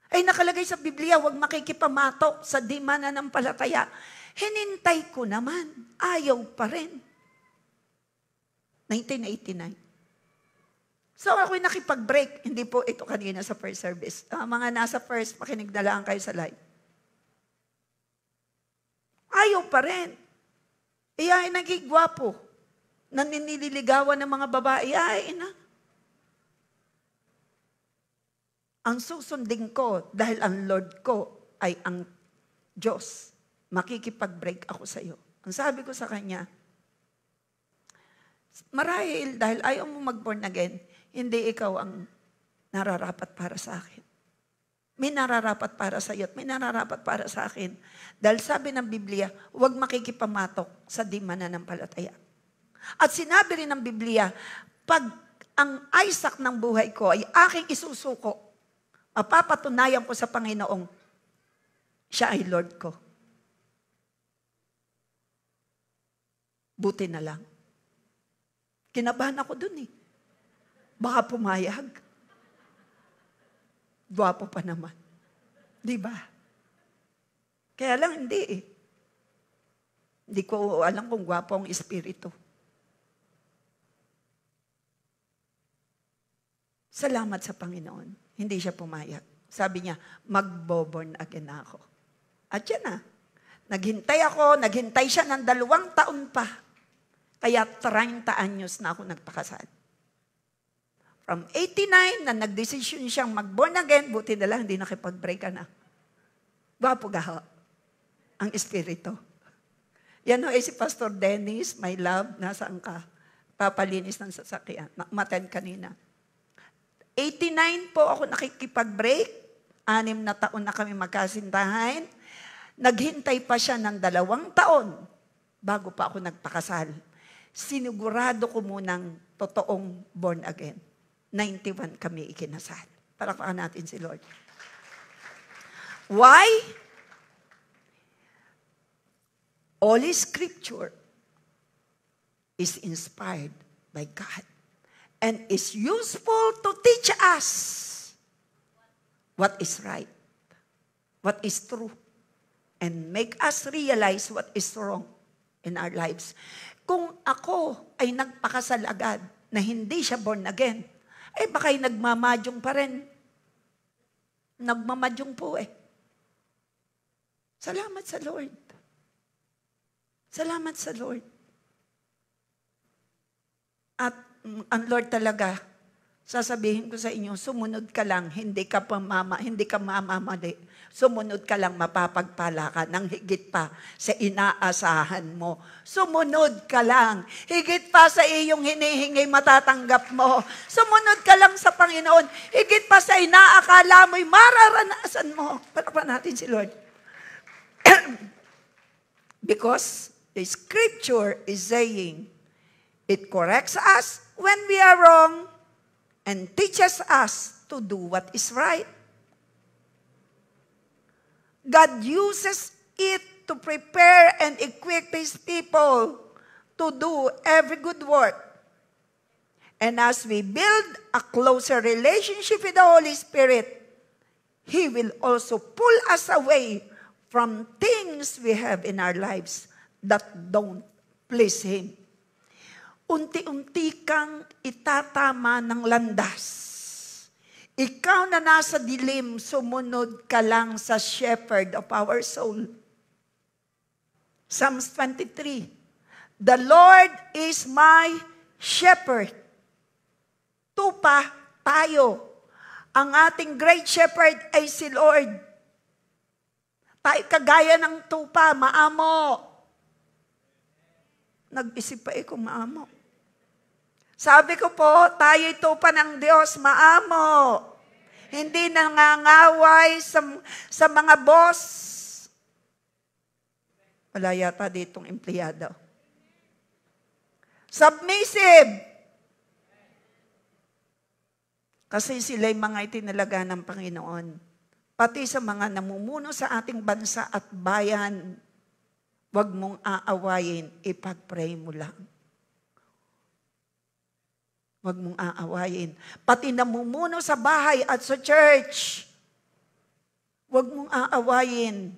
Ay nakalagay sa Biblia, huwag makikipamatok sa di mananampalataya. Hinintay ko naman, ayaw pa rin. 1989. So ako'y nakipag-break. Hindi po ito kanina sa first service. Mga nasa first, makinig na lang kayo sa live. Ayaw pa rin. Ay naging gwapo. Naninililigawan ng mga babae. Ay na. Ang susundin ko, dahil ang Lord ko ay ang Diyos, makikipag-break ako sa iyo. Ang sabi ko sa kanya, marahil dahil ayaw mo mag-born again, hindi ikaw ang nararapat para sa akin. May nararapat para sa iyo at may nararapat para sa akin. Dahil sabi ng Biblia, huwag makikipamatok sa di mananampalataya. At sinabi rin ng Biblia, pag ang Isaac ng buhay ko ay aking isusuko, mapapatunayan ko sa Panginoong siya ay Lord ko. Buti na lang. Kinabahan ako dun eh. Baka pumayag. Gwapo pa naman. Di ba? Kaya lang hindi eh. Hindi ko alam kung gwapo ang espiritu. Salamat sa Panginoon. Hindi siya pumayag. Sabi niya, magbo-born again na ako. At yan na. Naghintay siya ng 2 taon pa. Kaya 30 anyos na ako nagpakasal. From 89 na nagdesisyon siyang mag-born again, buti na lang, hindi nakipag-break ka na. Gwapo gaho. Ang espiritu. Yan o, si Pastor Dennis, my love, nasaan ka? Papalinis ng sasakyan. Maten kanina. 89 po ako nakikipag-break. 6 na taon na kami magkasintahan. Naghintay pa siya ng 2 taon bago pa ako nagpakasal. Sinigurado ko munang totoong born again. 91 kami ikinasal. Palakpakan natin si Lord. Why? All Scripture is inspired by God and is useful to teach us what is right, what is true, and make us realize what is wrong in our lives. Kung ako ay nagpakasal agad na hindi siya born again, eh baka'y nagmamadyong pa rin. Nagmamadyong po eh. Salamat sa Lord. Salamat sa Lord. At ang Lord talaga, sasabihin ko sa inyo, sumunod ka lang, hindi ka mamamali. Sumunod ka lang, mapapagpala ka ng higit pa sa inaasahan mo. Sumunod ka lang. Higit pa sa iyong hinihingi, matatanggap mo. Sumunod ka lang sa Panginoon. Higit pa sa inaakala mo'y mararanasan mo. Palakpakan natin si Lord. Because the Scripture is saying, it corrects us when we are wrong and teaches us to do what is right. God uses it to prepare and equip His people to do every good work. And as we build a closer relationship with the Holy Spirit, He will also pull us away from things we have in our lives that don't please Him. Unti-unti kang itatama ng landas. Ikaw na nasa dilim, sumunod ka lang sa shepherd of our soul. Psalms 23, the Lord is my shepherd. Tupa tayo. Ang ating great shepherd ay si Lord. Tayo kagaya ng tupa, maamo. Nag-isip pa kung maamo. Sabi ko po, tayo'y tupa ng Diyos, maamo. Hindi nangangaway sa mga boss. Wala yata ditong empleyado. Submissive. Kasi sila'y mga itinalaga ng Panginoon. Pati sa mga namumuno sa ating bansa at bayan, huwag mong aawayin, ipag-pray mo lang. Huwag mong aawayin. Pati namumuno sa bahay at sa church, huwag mong aawayin.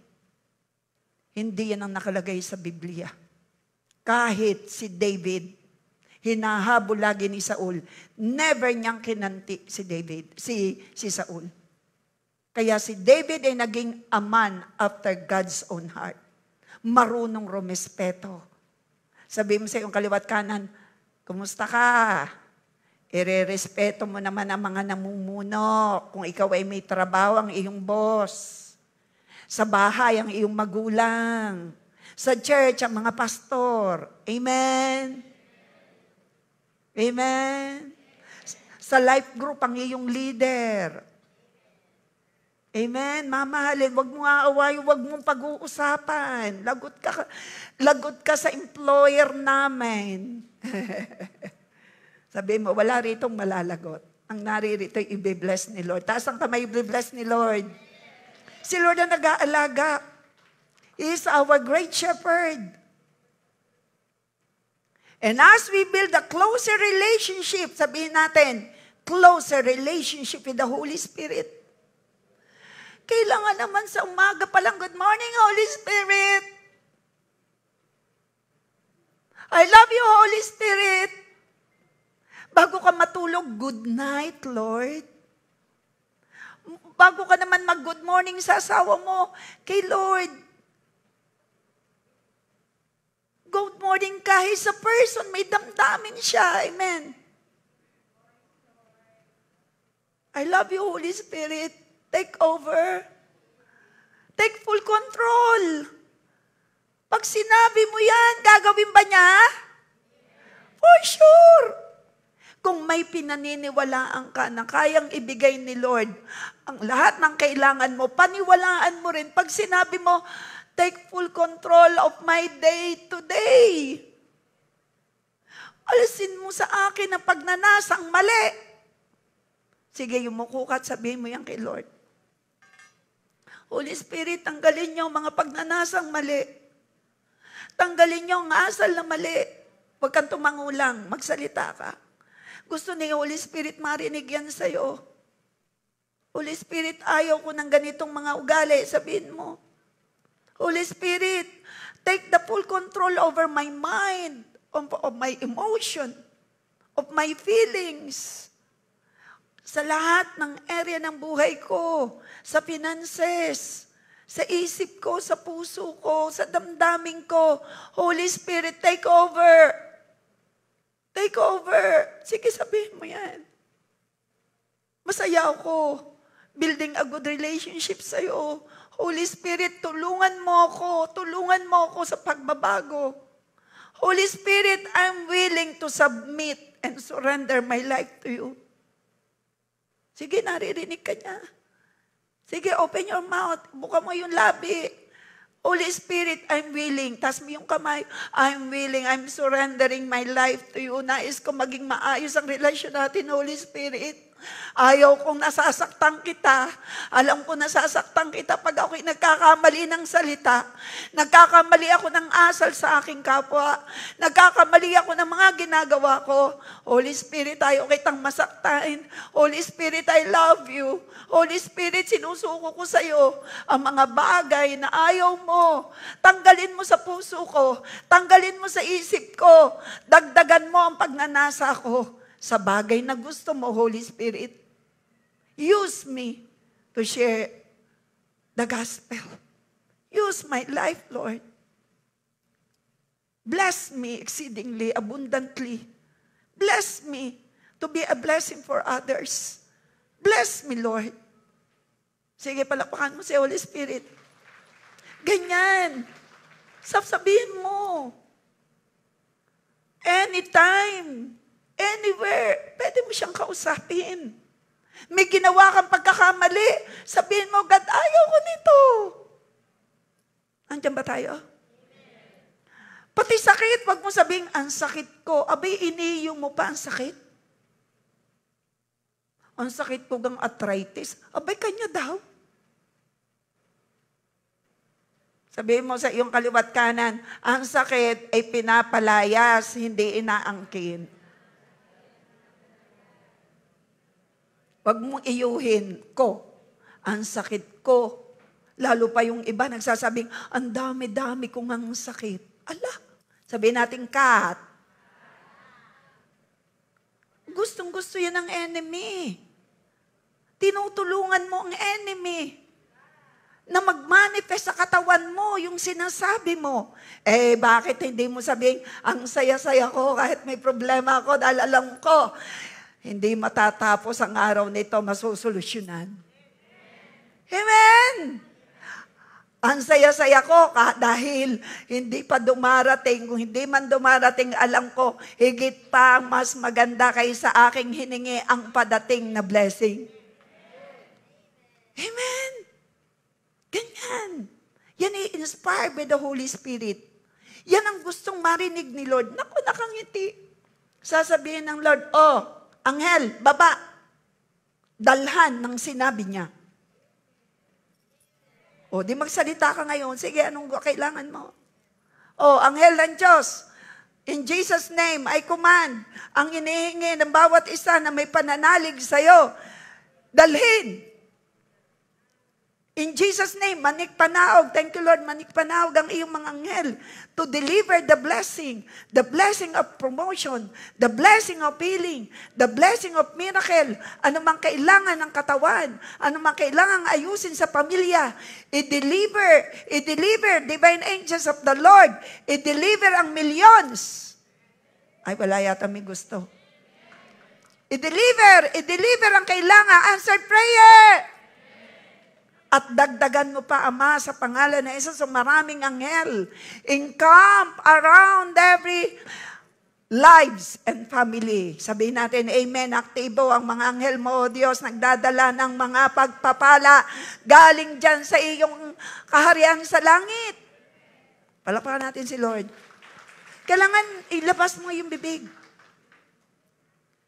Hindi yan ang nakalagay sa Biblia. Kahit si David, hinahabol lagi ni Saul, never niyang kinanti si David, si Saul. Kaya si David ay naging a man after God's own heart. Marunong rumespeto. Sabihin mo sa iyong kaliwat kanan, kumusta ka? Ire-respeto mo naman ang mga namumuno. Kung ikaw ay may trabaho, ang iyong boss. Sa bahay, ang iyong magulang. Sa church, ang mga pastor. Amen? Amen? Sa life group, ang iyong leader. Amen? Mamahalin, wag mo aaway, wag mong pag-uusapan. Lagot ka sa employer namin. Sabi mo, wala ritong malalagot. Ang naririto ay i-bless ni Lord. Taas ang kamay, i-bless ni Lord. Si Lord ang nag-aalaga. He is our great shepherd. And as we build a closer relationship, sabihin natin, closer relationship with the Holy Spirit. Kailangan naman sa umaga pa lang, good morning, Holy Spirit. I love you, Holy Spirit. Bago ka matulog, good night, Lord. Bago ka naman mag-good morning sa asawa mo, kay Lord. Good morning kahit sa person, may damdamin siya. Amen. I love you, Holy Spirit. Take over. Take full control. Pag sinabi mo yan, gagawin ba niya? For sure. Kung may pinaniniwalaan ka na kayang ibigay ni Lord, ang lahat ng kailangan mo, paniwalaan mo rin. Pag sinabi mo, take full control of my day today. Alisin mo sa akin ang pagnanasang mali. Sige, yumuko ka at sabihin mo yan kay Lord. Holy Spirit, tanggalin niyo ang mga pagnanasang mali. Tanggalin niyo ang asal na mali. Huwag kang tumangulang, magsalita ka. Gusto ni Holy Spirit marinig yan sa'yo. Holy Spirit, ayaw ko ng ganitong mga ugali. Sabihin mo, Holy Spirit, take the full control over my mind, of my emotion, of my feelings. Sa lahat ng area ng buhay ko, sa finances, sa isip ko, sa puso ko, sa damdamin ko. Holy Spirit, take over. Take over. Sige, sabihin mo yan. Masaya ako. Building a good relationship sa'yo. Holy Spirit, tulungan mo ako. Tulungan mo ako sa pagbabago. Holy Spirit, I'm willing to submit and surrender my life to you. Sige, naririnig ka niya. Sige, open your mouth. Buka mo yung labi. Holy Spirit, I'm willing. Tas mo yung kamay. I'm willing. I'm surrendering my life to you. Nais ko maging maayos ang relasyon natin, Holy Spirit. Ayaw kong nasasaktan kita. Alam ko nasasaktan kita pag ako'y nagkakamali ng salita. Nagkakamali ako ng asal sa aking kapwa. Nagkakamali ako ng mga ginagawa ko. Holy Spirit, ayaw kitang masaktain. Holy Spirit, I love you. Holy Spirit, sinusuko ko sa iyo ang mga bagay na ayaw mo. Tanggalin mo sa puso ko. Tanggalin mo sa isip ko. Dagdagan mo ang pagnanasa ko sa bagay na gusto mo, Holy Spirit. Use me to share the gospel. Use my life, Lord. Bless me exceedingly, abundantly. Bless me to be a blessing for others. Bless me, Lord. Sige, palakpakan mo si Holy Spirit. Ganyan. Sabihin mo. Anytime, anywhere, pwede mo siyang kausapin. May ginawa kang pagkakamali, sabihin mo, God, ayaw ko nito. Andiyan ba tayo? Pati sakit, wag mo sabihin, ang sakit ko. Abay, iniyo mo pa ang sakit. Ang sakit ko gang arthritis. Abay, kanya daw. Sabihin mo sa iyong kaliwat kanan, ang sakit ay pinapalayas, hindi inaangkin. Wag mong iyuhin ko. Ang sakit ko. Lalo pa yung iba nagsasabing, ang dami-dami kong ang sakit. Ala, sabihin natin, kat. Gustong-gusto yan ng enemy. Tinutulungan mo ang enemy na mag-manifest sa katawan mo yung sinasabi mo. Eh, bakit hindi mo sabihin, ang saya-saya ko kahit may problema ako dahil alam ko, hindi matatapos ang araw nito, masusolusyonan. Amen! Ang saya-saya ko dahil hindi pa dumarating. Kung hindi man dumarating, alam ko, higit pa mas maganda kaysa aking hiningi ang padating na blessing. Amen! Ganyan. Yan i-inspired by the Holy Spirit. Yan ang gustong marinig ni Lord. Naku, nakangiti. Sasabihin ng Lord, oh, anghel, baba. Dalhan ng sinabi niya. O, di magsalita ka ngayon. Sige, anong kailangan mo? O, anghel ng Diyos, in Jesus' name, I command ang inihingi ng bawat isa na may pananalig sa'yo. Dalhin. In Jesus' name, manik panaog. Thank you, Lord, manik panaog ang iyong mga anghel to deliver the blessing of promotion, the blessing of healing, the blessing of miracle. Ano mang kailangan ng katawan, ano mang kailangan ayusin sa pamilya, i-deliver divine angels of the Lord, i-deliver ang millions. Ay, wala yata may gusto. I-deliver ang kailangan, answered prayer. At dagdagan mo pa, Ama, sa pangalan na isa sa maraming anghel, encamp around every lives and family. Sabihin natin, Amen, aktibo ang mga anghel mo, Diyos, nagdadala ng mga pagpapala galing dyan sa iyong kaharian sa langit. Palakpakan natin si Lord. Kailangan ilabas mo yung bibig.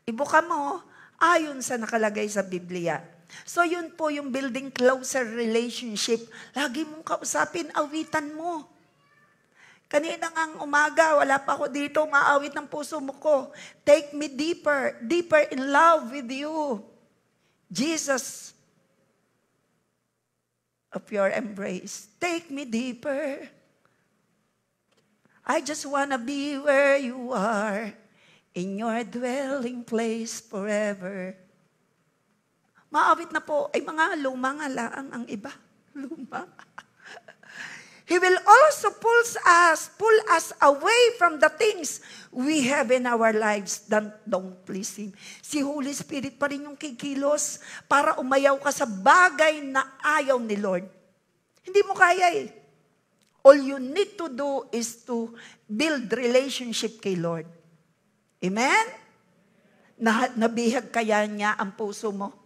Ibuka mo ayon sa nakalagay sa Biblia. So yun po yung building closer relationship. Lagi mong kausapin, awitan mo. Kanina ngang umaga, wala pa ako dito, maawit ng puso mo ko. Take me deeper, deeper in love with you. Jesus of your embrace. Take me deeper. I just wanna be where you are, in your dwelling place forever. Maawit na po, ay mga luma nga lang ang iba. Luma. He will also pull us away from the things we have in our lives that don't please Him. Si Holy Spirit pa rin yung kikilos para umayaw ka sa bagay na ayaw ni Lord. Hindi mo kaya eh. All you need to do is to build relationship kay Lord. Amen? Nabihag kaya niya ang puso mo?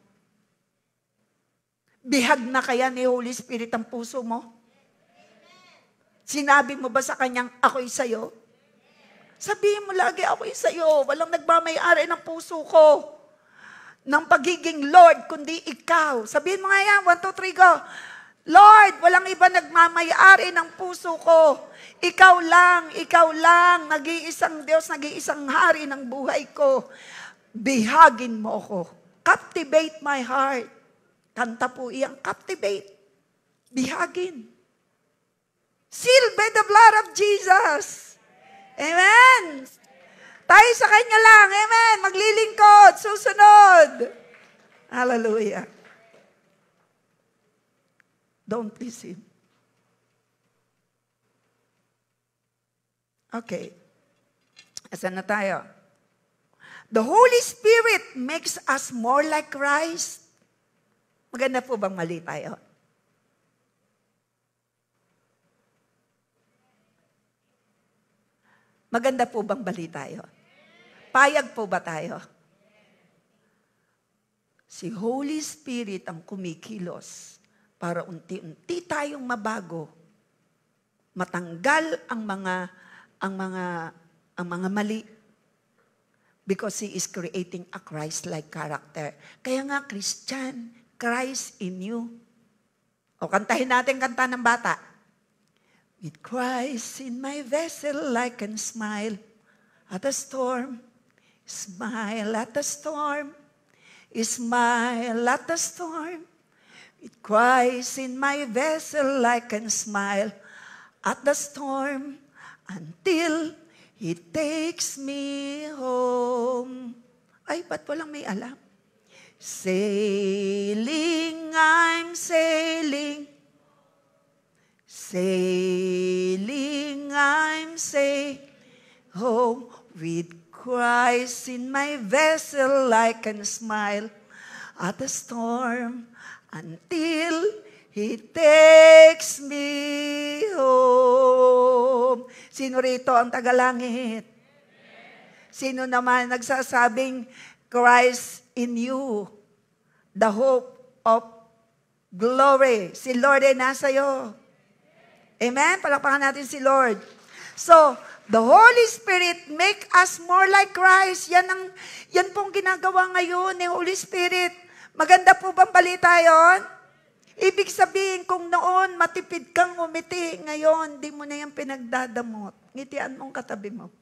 Bihag na kaya ni Holy Spirit ang puso mo? Sinabi mo ba sa kanyang, ako'y sa'yo? Sabihin mo lagi, ako'y sa'yo. Walang nagmamayari ng puso ko. Ng pagiging Lord, kundi ikaw. Sabihin mo nga yan, 1, 2, 3, go. Lord, walang iba nagmamayari ng puso ko. Ikaw lang, nag-iisang Diyos, nag-iisang hari ng buhay ko. Bihagin mo ako. Captivate my heart. Kanta po iyang captivate. Bihagin. Sealed by the blood of Jesus. Amen. Tayo sa Kanya lang. Amen. Maglilingkod. Susunod. Hallelujah. Don't please Him. Okay. Asan na tayo? The Holy Spirit makes us more like Christ. Maganda po bang mali tayo? Maganda po bang balita yun? Payag po ba tayo? Si Holy Spirit ang kumikilos para unti-unti tayong mabago. Matanggal ang mga mali. Because He is creating a Christ-like character. Kaya nga, Christian, Christ in you. O kantahin natin kanta ng bata. With Christ in my vessel, I can smile at the storm. Smile at the storm. Smile at the storm. With Christ in my vessel, I can smile at the storm until He takes me home. Ay, ba't walang may alam? Sailing, I'm sailing. Sailing, I'm sailing home. With Christ in my vessel, I can smile at the storm until He takes me home. Sino rito ang tagalangit? Sino naman nagsasabing Christ in you, the hope of glory? Si Lord ay nasa iyo. Amen? Palakpakan natin si Lord. So, the Holy Spirit make us more like Christ. Yan pong ginagawa ngayon ni Holy Spirit. Maganda po bang balita yon? Ibig sabihin, kung noon matipid kang umiti, ngayon di mo na yan pinagdadamot. Ngitian mong katabi mo.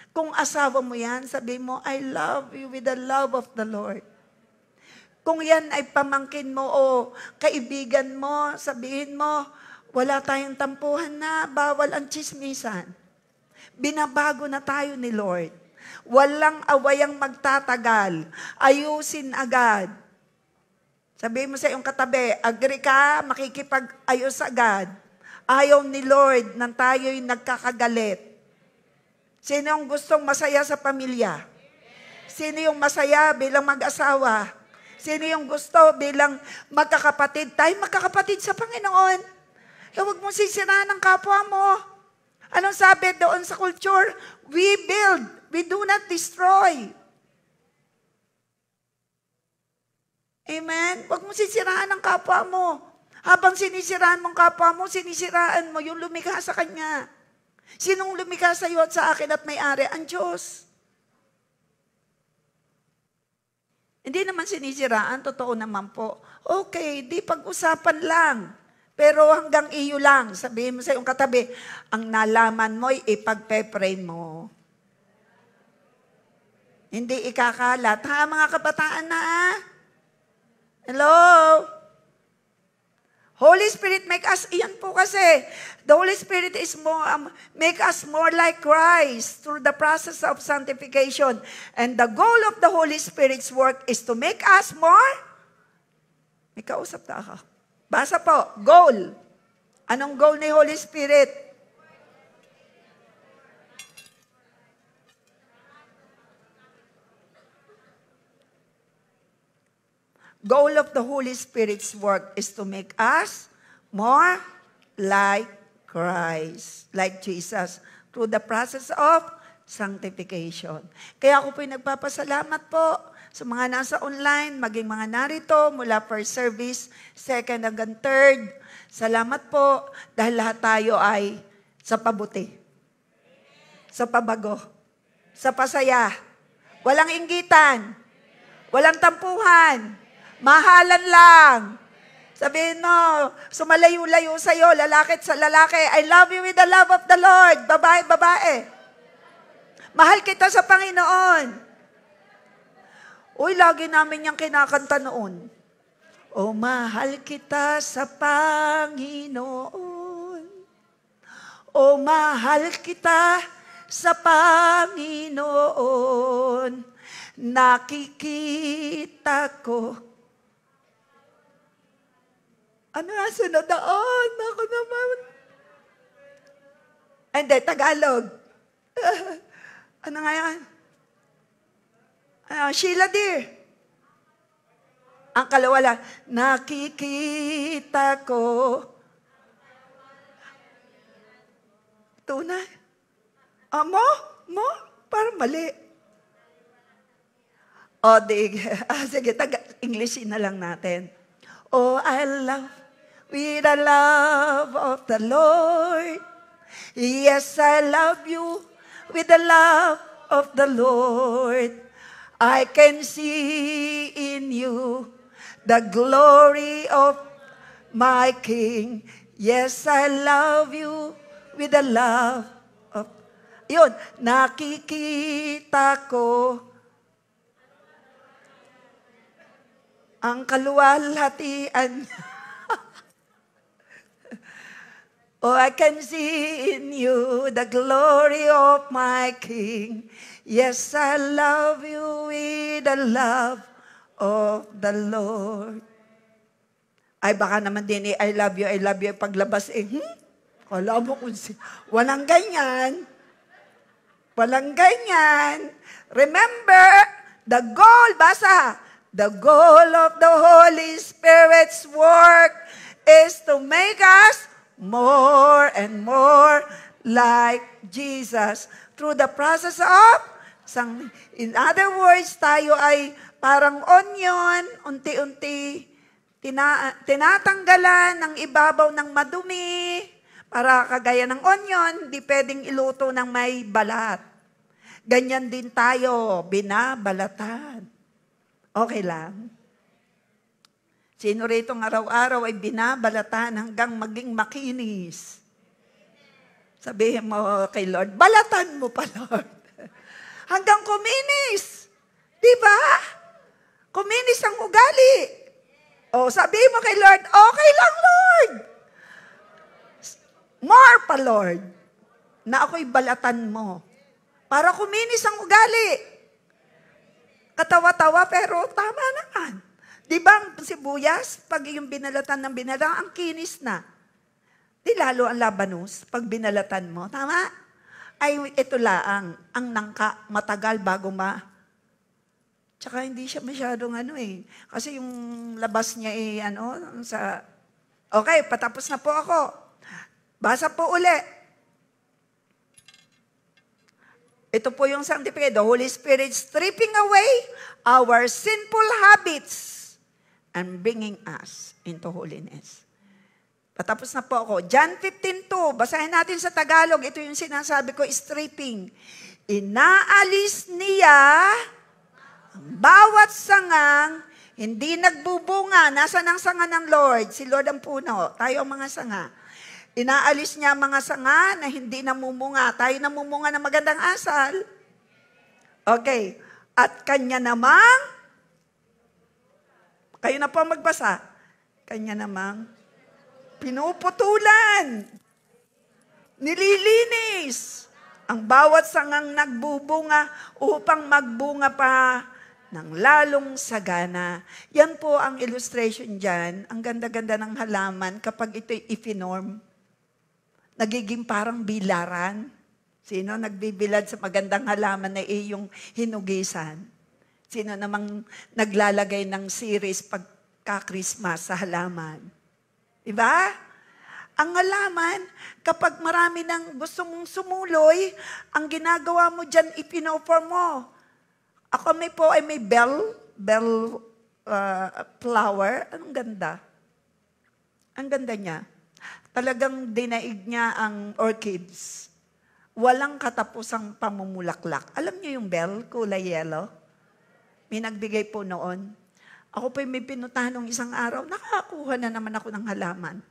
Kung asawa mo yan, sabi mo, I love you with the love of the Lord. Kung yan ay pamangkin mo o kaibigan mo, sabihin mo, wala tayong tampuhan na, bawal ang tsismisan. Binabago na tayo ni Lord. Walang awayang magtatagal. Ayusin agad. Sabihin mo sa iyong katabi, agree ka, makikipag-ayos agad. Ayaw ni Lord nang tayo'y nagkakagalit. Sino yung gustong masaya sa pamilya? Sino yung masaya bilang mag-asawa? Sino yung gusto bilang magkakapatid? Tayo magkakapatid sa Panginoon. Huwag mong sisiraan ang kapwa mo. Anong sabi doon sa culture? We build, we do not destroy. Amen? Huwag mo sisiraan ang kapwa mo. Habang sinisiraan mong kapwa mo, sinisiraan mo yung lumikha sa Kanya. Sinong lumikha sa iyo at sa akin at may-ari? Ang Diyos. Hindi naman sinisiraan, totoo naman po. Okay, di pag-usapan lang. Pero hanggang iyo lang. Sabihin mo sa iyong katabi, ang nalaman mo'y ipagpe-pray mo. Hindi ikakalat. Ha, mga kabataan na Hello? Holy Spirit make us, iyan po kasi, the Holy Spirit is make us more like Christ through the process of sanctification. And the goal of the Holy Spirit's work is to make us more, may kausap na ako. Basa po, goal. Anong goal ni Holy Spirit? Goal of the Holy Spirit's work is to make us more like Christ, like Jesus, through the process of sanctification. Kaya ako po'y nagpapasalamat po sa mga nasa online, maging mga narito mula first service, second hanggang third. Salamat po dahil lahat tayo ay sa pabuti, sa pabago, sa pasaya, walang inggitan, walang tampuhan, mahalan lang. Sabihin mo, sumalayo-layo sa'yo, lalaki at sa lalaki, I love you with the love of the Lord. Babae, babae. Mahal kita sa Panginoon. Uy, lagi namin yung kinakanta noon. O mahal kita sa Panginoon. O mahal kita sa Panginoon. Nakikita ko. Ano na sunod doon? Ako naman. Hindi, Tagalog. Ano nga yan? Sheila dear. Ang kalawala, nakikita ko. Tunay. Mo? Parang mali. Sige, Englishin na lang natin. Oh, I love with the love of the Lord. Yes, I love you with the love of the Lord. I can see in you the glory of my King. Yes, I love you with the love of... Yun, nakikita ko ang kaluwalhatian niya. Oh, I can see in you the glory of my King. Yes, I love you with the love of the Lord. Ay, baka naman din I love you paglabas Kala mo kung walang ganyan. Walang ganyan. Remember, the goal, basa, the goal of the Holy Spirit's work is to make us more and more like Jesus through the process of in other words, tayo ay parang onion, unti-unti tinatanggalan ng ibabaw ng madumi para kagaya ng onion, hindi pwedeng iluto ng may balat. Ganyan din tayo, binabalatan. Okay lang. Sino rito ng araw-araw ay binabalatan hanggang maging makinis? Sabihin mo kay Lord, balatan mo pa, Lord. Hanggang kuminis. Diba? Kuminis ang ugali. Sabihin mo kay Lord, okay lang, Lord. More pa, Lord. Na ako'y balatan mo. Para kuminis ang ugali. Katawa-tawa, pero tama naman. Di ba ang sibuyas, pag yung binalatan ng binalatan, ang kinis na. Di lalo ang labanus, pag binalatan mo. Tama? Ay, ito laang, ang nangka, matagal bago Tsaka hindi siya masyadong Kasi yung labas niya Okay, patapos na po ako. Basa po uli. Ito po yung sanctification. The Holy Spirit stripping away our sinful habits and bringing us into holiness. Patapos na po ako. John 15:2. Basahin natin sa Tagalog. Ito yung sinasabi ko, stripping. Inaalis niya ang bawat sangang hindi nagbubunga. Nasaan ang sanga ng Lord? Si Lord ang puno. Tayo ang mga sanga. Inaalis niya mga sanga na hindi namumunga. Tayo namumunga ng magandang asal. Okay. At kanya namang kayo na po magbasa. Kanya namang pinuputulan, nililinis ang bawat sangang nagbubunga upang magbunga pa ng lalong sagana. Yan po ang illustration dyan. Ang ganda-ganda ng halaman kapag ito'y ipinorm. Nagiging parang bilaran. Sino nagbibilad sa magandang halaman na yung hinugisan? Sino namang naglalagay ng series pagka-Christmas sa halaman? Diba? Ang halaman, kapag marami nang gusto mong sumuloy, ang ginagawa mo dyan, ipinoform mo. Ako may bell flower. Anong ganda? Ang ganda niya. Talagang dinaig niya ang orchids. Walang katapusang pamumulaklak. Alam niyo yung bell, kulay yellow? May nagbigay po noon. Ako po may pinuntahan nung isang araw, nakakuha na naman ako ng halaman.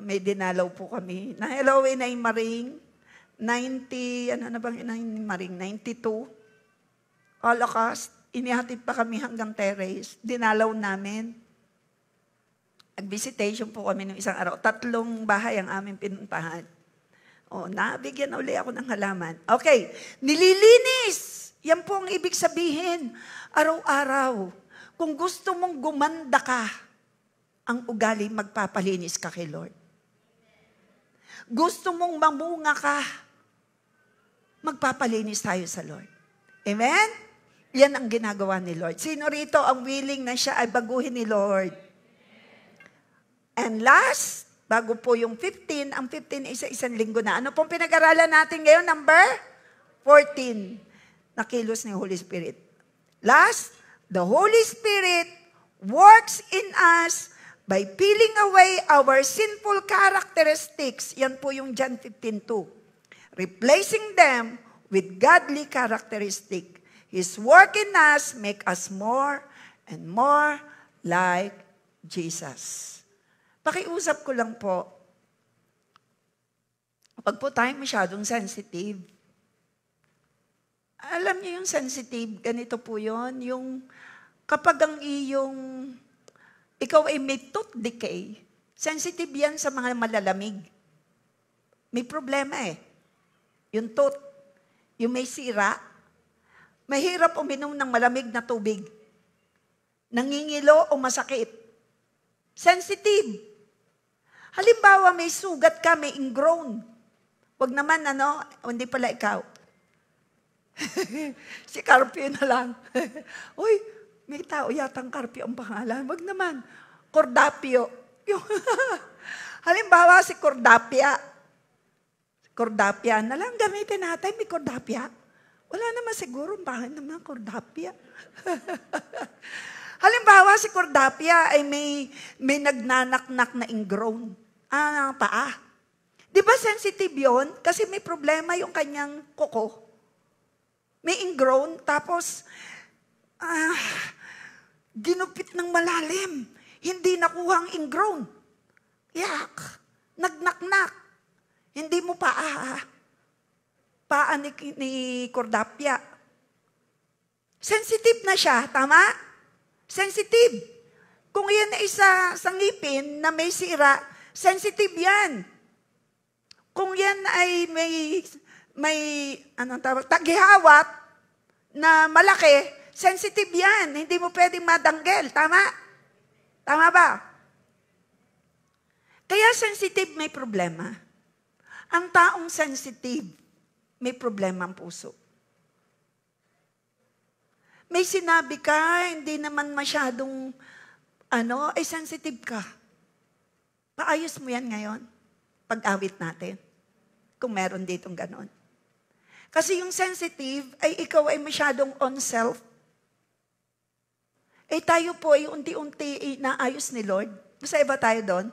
May dinalaw po kami. Na hello, Inay Maring. 92. Holocaust. Inihatid pa kami hanggang terrace. Dinalaw namin. Nag-visitation po kami nung isang araw. 3 bahay ang aming pinuntahan. Nabigyan uli ako ng halaman. Okay. Nililinis. Yan po ang ibig sabihin. Araw-araw. Kung gusto mong gumanda ka, ang ugali magpapalinis ka kay Lord. Gusto mong mamunga ka, magpapalinis tayo sa Lord. Amen? Yan ang ginagawa ni Lord. Sino rito ang willing na siya ay baguhin ni Lord? And last, bago po yung 15. Ang 15 isa-isang linggo na. Ano pong pinag-aralan natin ngayon? Number 14. Nakilos ni Holy Spirit. Last, the Holy Spirit works in us by peeling away our sinful characteristics. Yan po yung John 15:2. Replacing them with godly characteristic. His work in us make us more and more like Jesus. Pakiusap ko lang po, pag po tayo masyadong sensitive, alam niyo yung sensitive, ganito po yon, yung kapag ang ikaw ay may tooth decay, sensitive yan sa mga malalamig. May problema eh. Yung tooth, yung may sira, mahirap uminom ng malamig na tubig. Nangingilo o masakit. Sensitive. Halimbawa, may sugat ka, may ingrown. Wag naman, hindi pala ikaw. Si Carpio na lang. Uy, may tao yatang Carpio ang pangalan. Wag naman. Cordapio. Halimbawa, si Cordapia. Cordapia na lang gamitin natin. May Cordapia. Wala naman siguro. Bakit naman Cordapia? Halimbawa, si Cordapia ay may nagnanaknak na ingrown. Paa. Di ba sensitive yun? Kasi may problema yung kanyang kuko. May ingrown, tapos ginupit ng malalim. Hindi nakuha ang ingrown. Yak. Nagnaknak. Hindi mo paa ni Cordapia. Sensitive na siya, tama? Sensitive. Kung yan ay isa sa ngipin na may sira, sensitive yan. Kung yan ay may tagihawat na malaki, sensitive yan. Hindi mo pwedeng madanggel, tama? Tama ba? Kaya sensitive may problema. Ang taong sensitive, may problema ang puso. May sinabi ka, hindi naman masyadong, sensitive ka. Paayos mo yan ngayon, pag-awit natin, kung meron ditong ganon. Kasi yung sensitive, ay ikaw ay masyadong on self. Tayo po ay unti-unti naayos ni Lord. Masaya ba tayo doon?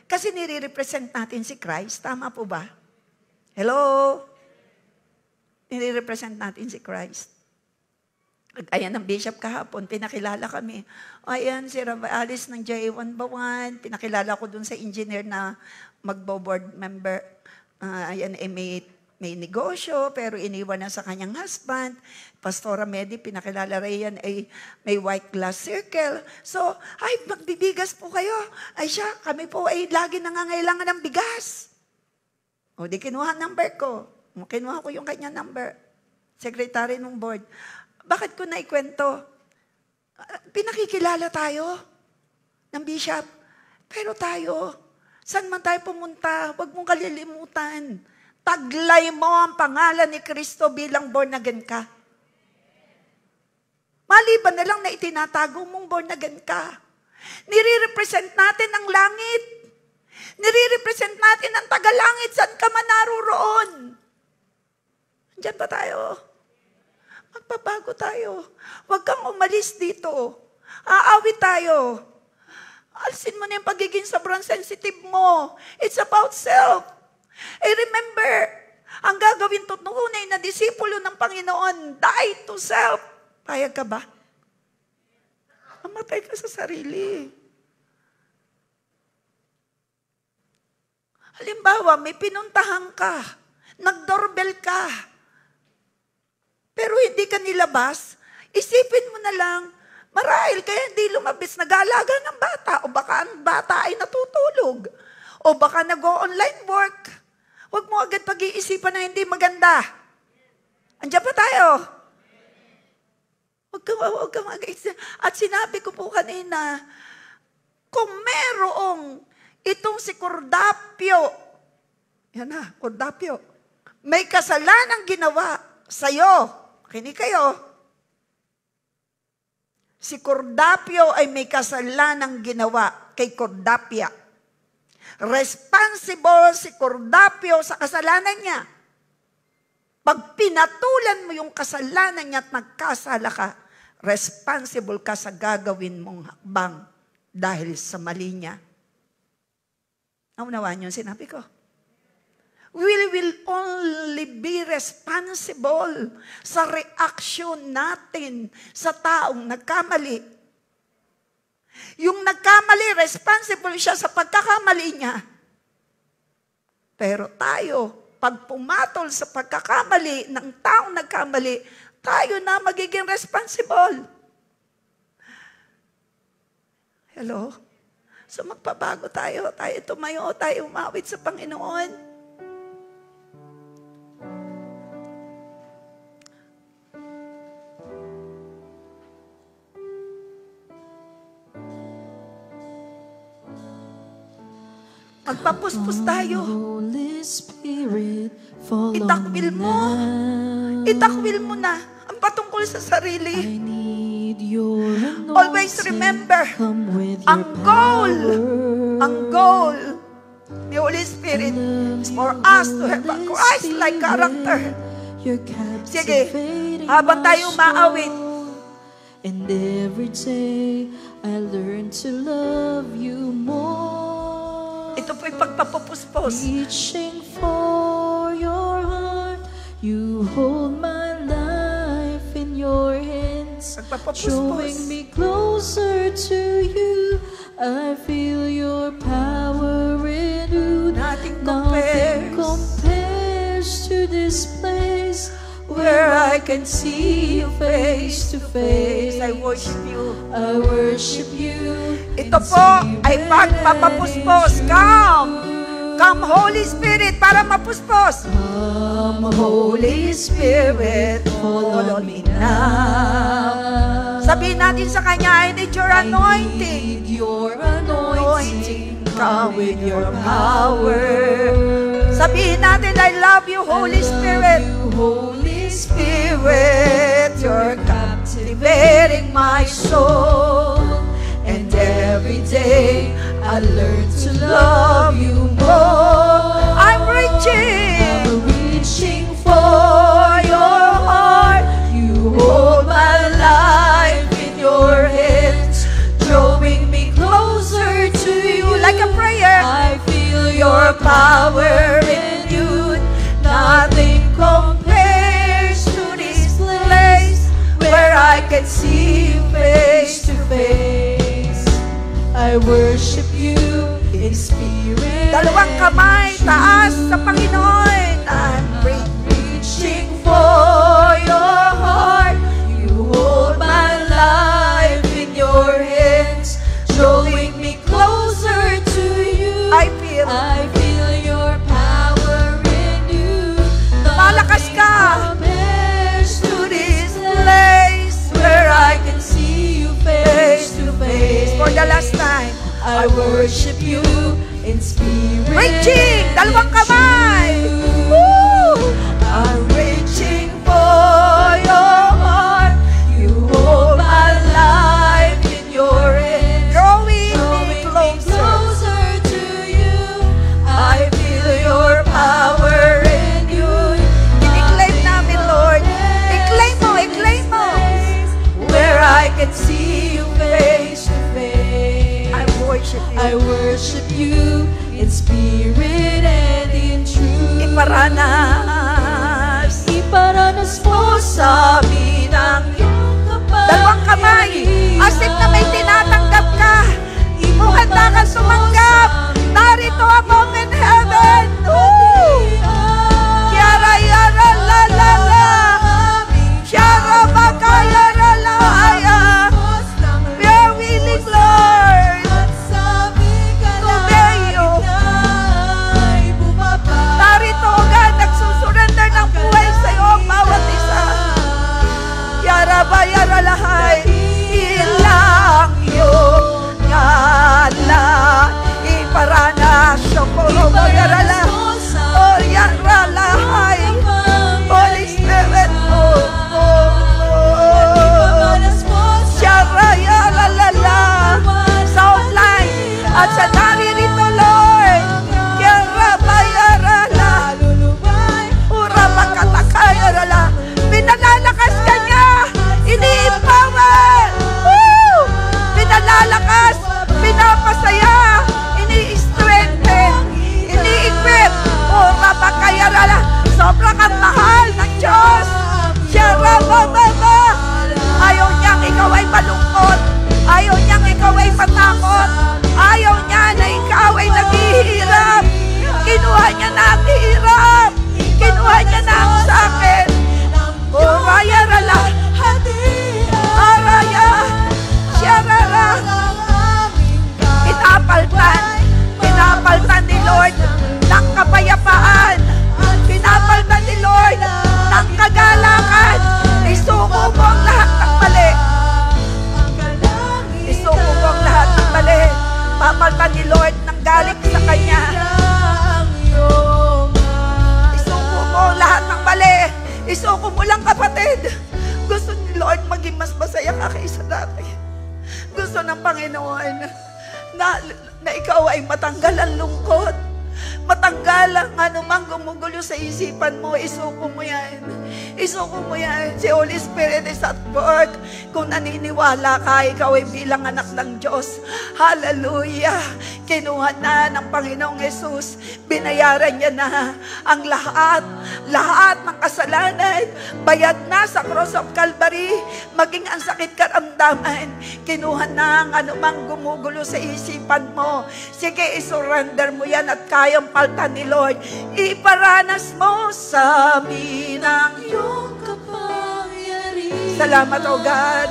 Kasi nire-represent natin si Christ. Tama po ba? Hello? Nire-represent natin si Christ. Ayan ang bishop kahapon, pinakilala kami. Ayan, si Rabbi Alice ng J1 Bawan, pinakilala ko dun sa engineer na magbo-board member. Ayan, may negosyo, pero iniwan na sa kanyang husband. Pastora Medi, pinakilala rin yan, ay may white glass circle. So, magbibigas po kayo. Ay siya, kami po ay lagi nangangailangan ng bigas. O, di kinuha number ko. Kinuha ko yung kanya number. Secretary ng board. Bakit ko naikwento? Pinakikilala tayo ng bishop. Pero tayo, saan man tayo pumunta, huwag mong kalilimutan. Taglay mo ang pangalan ni Kristo bilang born again ka. Maliban na lang na itinatago mong born again ka. Nire-represent natin ang langit. Nire-represent natin ang tagalangit. Saan ka man naroon? Andiyan pa tayo. Magpabago tayo. Huwag kang umalis dito. Aawit tayo. Alisin mo na yung pagiging sobrang sensitive mo. It's about self. Remember, ang gagawin tunay na disipulo ng Panginoon, die to self. Payag ka ba? Mamatay ka sa sarili. Halimbawa, may pinuntahan ka, nag-doorbell ka, pero hindi ka nilabas, isipin mo na lang, marahil kaya hindi lumabas, nag-aalaga ng bata, o baka ang bata ay natutulog, o baka nag-o-online work. Huwag mo agad pag-iisipan na hindi maganda. Andiyan pa tayo. Huwag ka mag-iisip. At sinabi ko po kanina, kung merong itong si Cordapio, yan na, Cordapio, may kasalanang ginawa sa'yo. Kinig kayo. Si Cordapio ay may kasalanang ginawa kay Cordapia. Responsible si Cordapio sa kasalanan niya. Pag pinatulan mo yung kasalanan niya at nagkasala ka, responsible ka sa gagawin mong hakbang dahil sa mali niya. Naunawaan niyo yung sinabi ko? We will only be responsible sa reaction natin sa taong nagkamali. Yung nagkamali, responsible siya sa pagkakamali niya. Pero tayo, pag pumatol sa pagkakamali ng taong nagkamali, tayo na magiging responsible. Hello? So magpabago tayo. Tayo tumayo, tayo umawit sa Panginoon. Magpapuspos tayo. Itakwil mo. Itakwil mo na ang patungkol sa sarili. Always remember, ang goal ni Holy Spirit is for us to have a Christ-like character. Sige, habang tayo maawit. And every day I learn to love you more. Ito po'y pagpapupuspos. Reaching for your heart, you hold my life in your hands. Drawing me closer to you, I feel your power renewed. Nothing compares to this place where I can see you face to face. I worship you. I worship you. Ito po ay pagpapapuspos. Come Holy Spirit para mapuspos. Come Holy Spirit, follow me now. Sabihin natin sa Kanya, I need your anointing. I need your anointing. Come with your power. Sabihin natin, I love you, Holy Spirit. Holy Spirit, you're captivating my soul. And every day I learn to love you more. I'm reaching for your heart. You hold my life in your hands, drawing me closer to you. Like a prayer. I feel your power renewed. Nothing compares to this place where I can see you face to face. I worship you in spirit. Dalawang kamay, taas sa Panginoon. I'm reaching for your heart. You hold my life in your hands, drawing me closer to you. I feel your power renewed. Malakas ka. To this place where I can see you face to face. For the last time, I worship you in spirit. Reaching! Dalawang kamay! Woo! I'm reaching for your heart. You hold my life in your hands, Drawing me closer to you. I feel your power renewed. I-claim namin, Lord. I-claim mo. Where I can see you face to face. I worship you in spirit and in truth. Iparanas mo sa amin ang iyong kapal. Dalawang kamay. As if na may tinatanggap ka. Handa ka sumanggap. Narito ang open heaven. Kiara yara la la la. Kiara bakayara la haya. We are willing, Lord. Narito God, nagsusurrender ng buhay sa iyo ang bawat isa. Yara ba yara lahay. Kanya. Isuko mo lahat ng mali. Isuko mo lang, kapatid. Gusto ni Lord maging mas masaya ka kaysa dati. Gusto ng Panginoon na ikaw ay matanggal ang lungkot. Matanggal ang anumang gumugulo sa isipan mo. Isuko mo yan. Isuko mo yan. Si Holy Spirit is at work. Kung naniniwala ka, ikaw ay bilang anak ng Diyos. Hallelujah! Kinuha na ng Panginoong Jesus. Binayaran niya na ang lahat ng kasalanan. Bayad na sa cross of Calvary. Maging ang sakit karamdaman. Kinuha na ang anumang gumugulo sa isipan mo. Sige, isurrender mo yan at kayang palta ni Lord. Iparanas mo sa amin ang iyong kapangyarihan. Salamat, O God.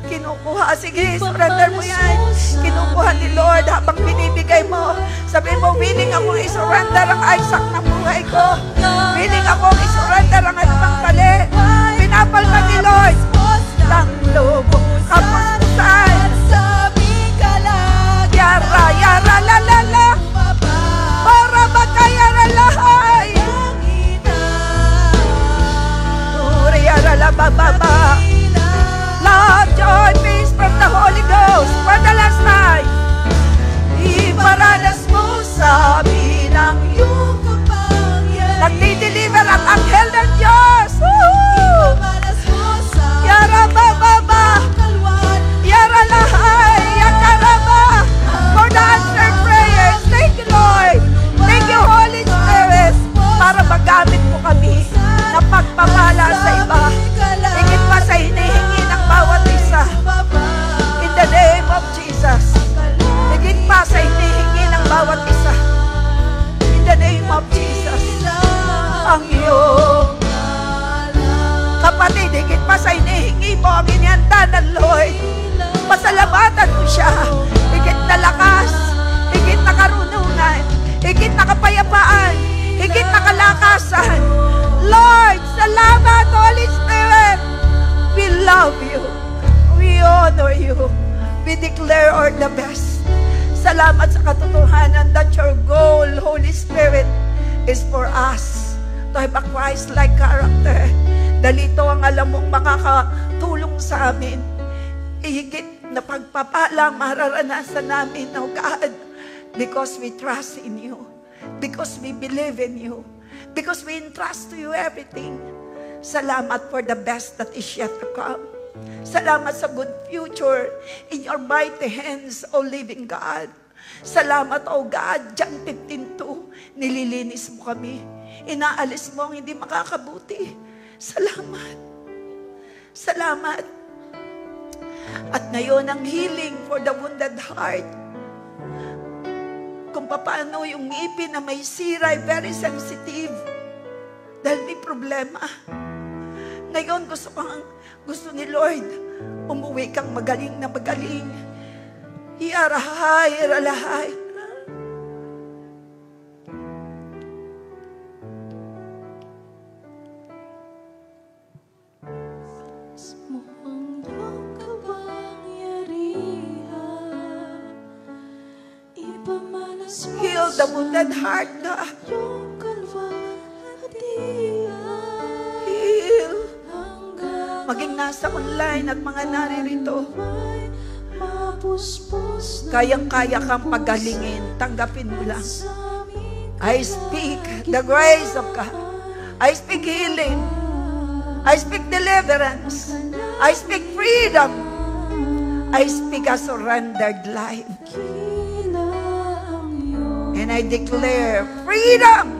Kinukuha. Sige, surrender mo yan. Kinukuha ni Lord habang binibigay mo. Sabihin mo, willing akong isurrender ang Isaac ng buhay ko. Willing akong isurrender ang anumang mali. Pinapalta ni Lord. Lang lobo. Kapustusan. Yara, yara, la, la, la. Para magkayara lahay. Yara, la, ba, ba, ba. Love, joy, peace from the Holy Ghost for the last time. Iparanas mo sa amin ang iyong kapangyarihan. Nagdi-deliver ang anghel ng Diyos. Iparanas mo sa amin. Yara, ba, ba, ba. Yara, lahay. Yakaraba. For the answered prayers. Thank you, Lord. Thank you, Holy Spirit. Para magamit mo kami na pagpapala sa iba. Higit pa sa hinihingi ng bawat isa. In the name of Jesus. Higit pa sa hinihingi ng bawat isa. In the name of Jesus. Ang iyong kapatid, higit pa sa hinihingi mo ang inihanda ng Lord. Pasalamatan mo siya. Higit na lakas, higit na karunungan, higit na kapayapaan, higit na kalakasan. Lord, salamat, Holy Spirit. We love you. We honor you. We declare all the best. Salamat sa katotohanan that your goal, Holy Spirit, is for us to have a Christ-like character. Dalito ang alam mong makakatulong sa amin. Ihigit na pagpapala mararanasan namin, oh God, because we trust in you, because we believe in you, because we entrust to you everything. Salamat for the best that is yet to come. Salamat sa good future in your mighty hands, O living God. Salamat, O God, John 15:2, nililinis mo kami. Inaalis mo ang hindi makakabuti. Salamat. Salamat. At ngayon ang healing for the wounded heart. Kung paano yung ngipin na may sira ay very sensitive dahil may problema. Ngayon gusto ni Lord, umuwi kang magaling na magaling. Hiarahay, iralahay. Heal the wounded heart, God. Heal. Maging nasa online at mga naririto. Kayang-kaya kang pagalingin. Tanggapin mo lang. I speak the grace of God. I speak healing. I speak deliverance. I speak freedom. I speak a surrendered life. And I declare freedom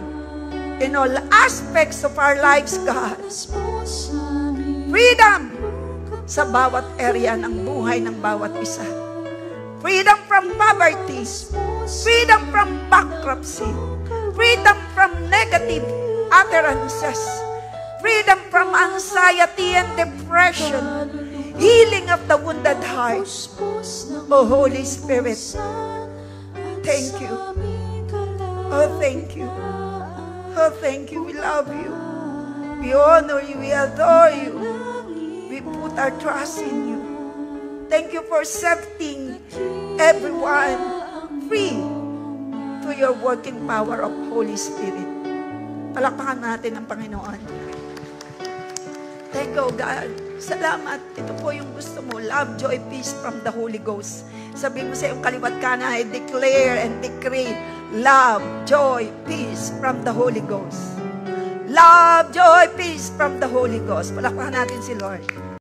in all aspects of our lives, God. Freedom sa bawat area ng buhay ng bawat isa. Freedom from poverty. Freedom from bankruptcy. Freedom from negative utterances. Freedom from anxiety and depression. Healing of the wounded heart. Oh, Holy Spirit, thank you. Oh, thank you. Oh, thank you. We love you. We honor you. We adore you. We put our trust in you. Thank you for setting everyone free to your working power of Holy Spirit. Palakpakan natin ang Panginoon. Thank you, God. Salamat. Ito po yung gusto mo. Love, joy, peace from the Holy Ghost. Sabi mo sa iyong kaliwat kanan, I declare and decree love, joy, peace from the Holy Ghost. Love, joy, peace from the Holy Ghost. Palakpakan natin si Lord.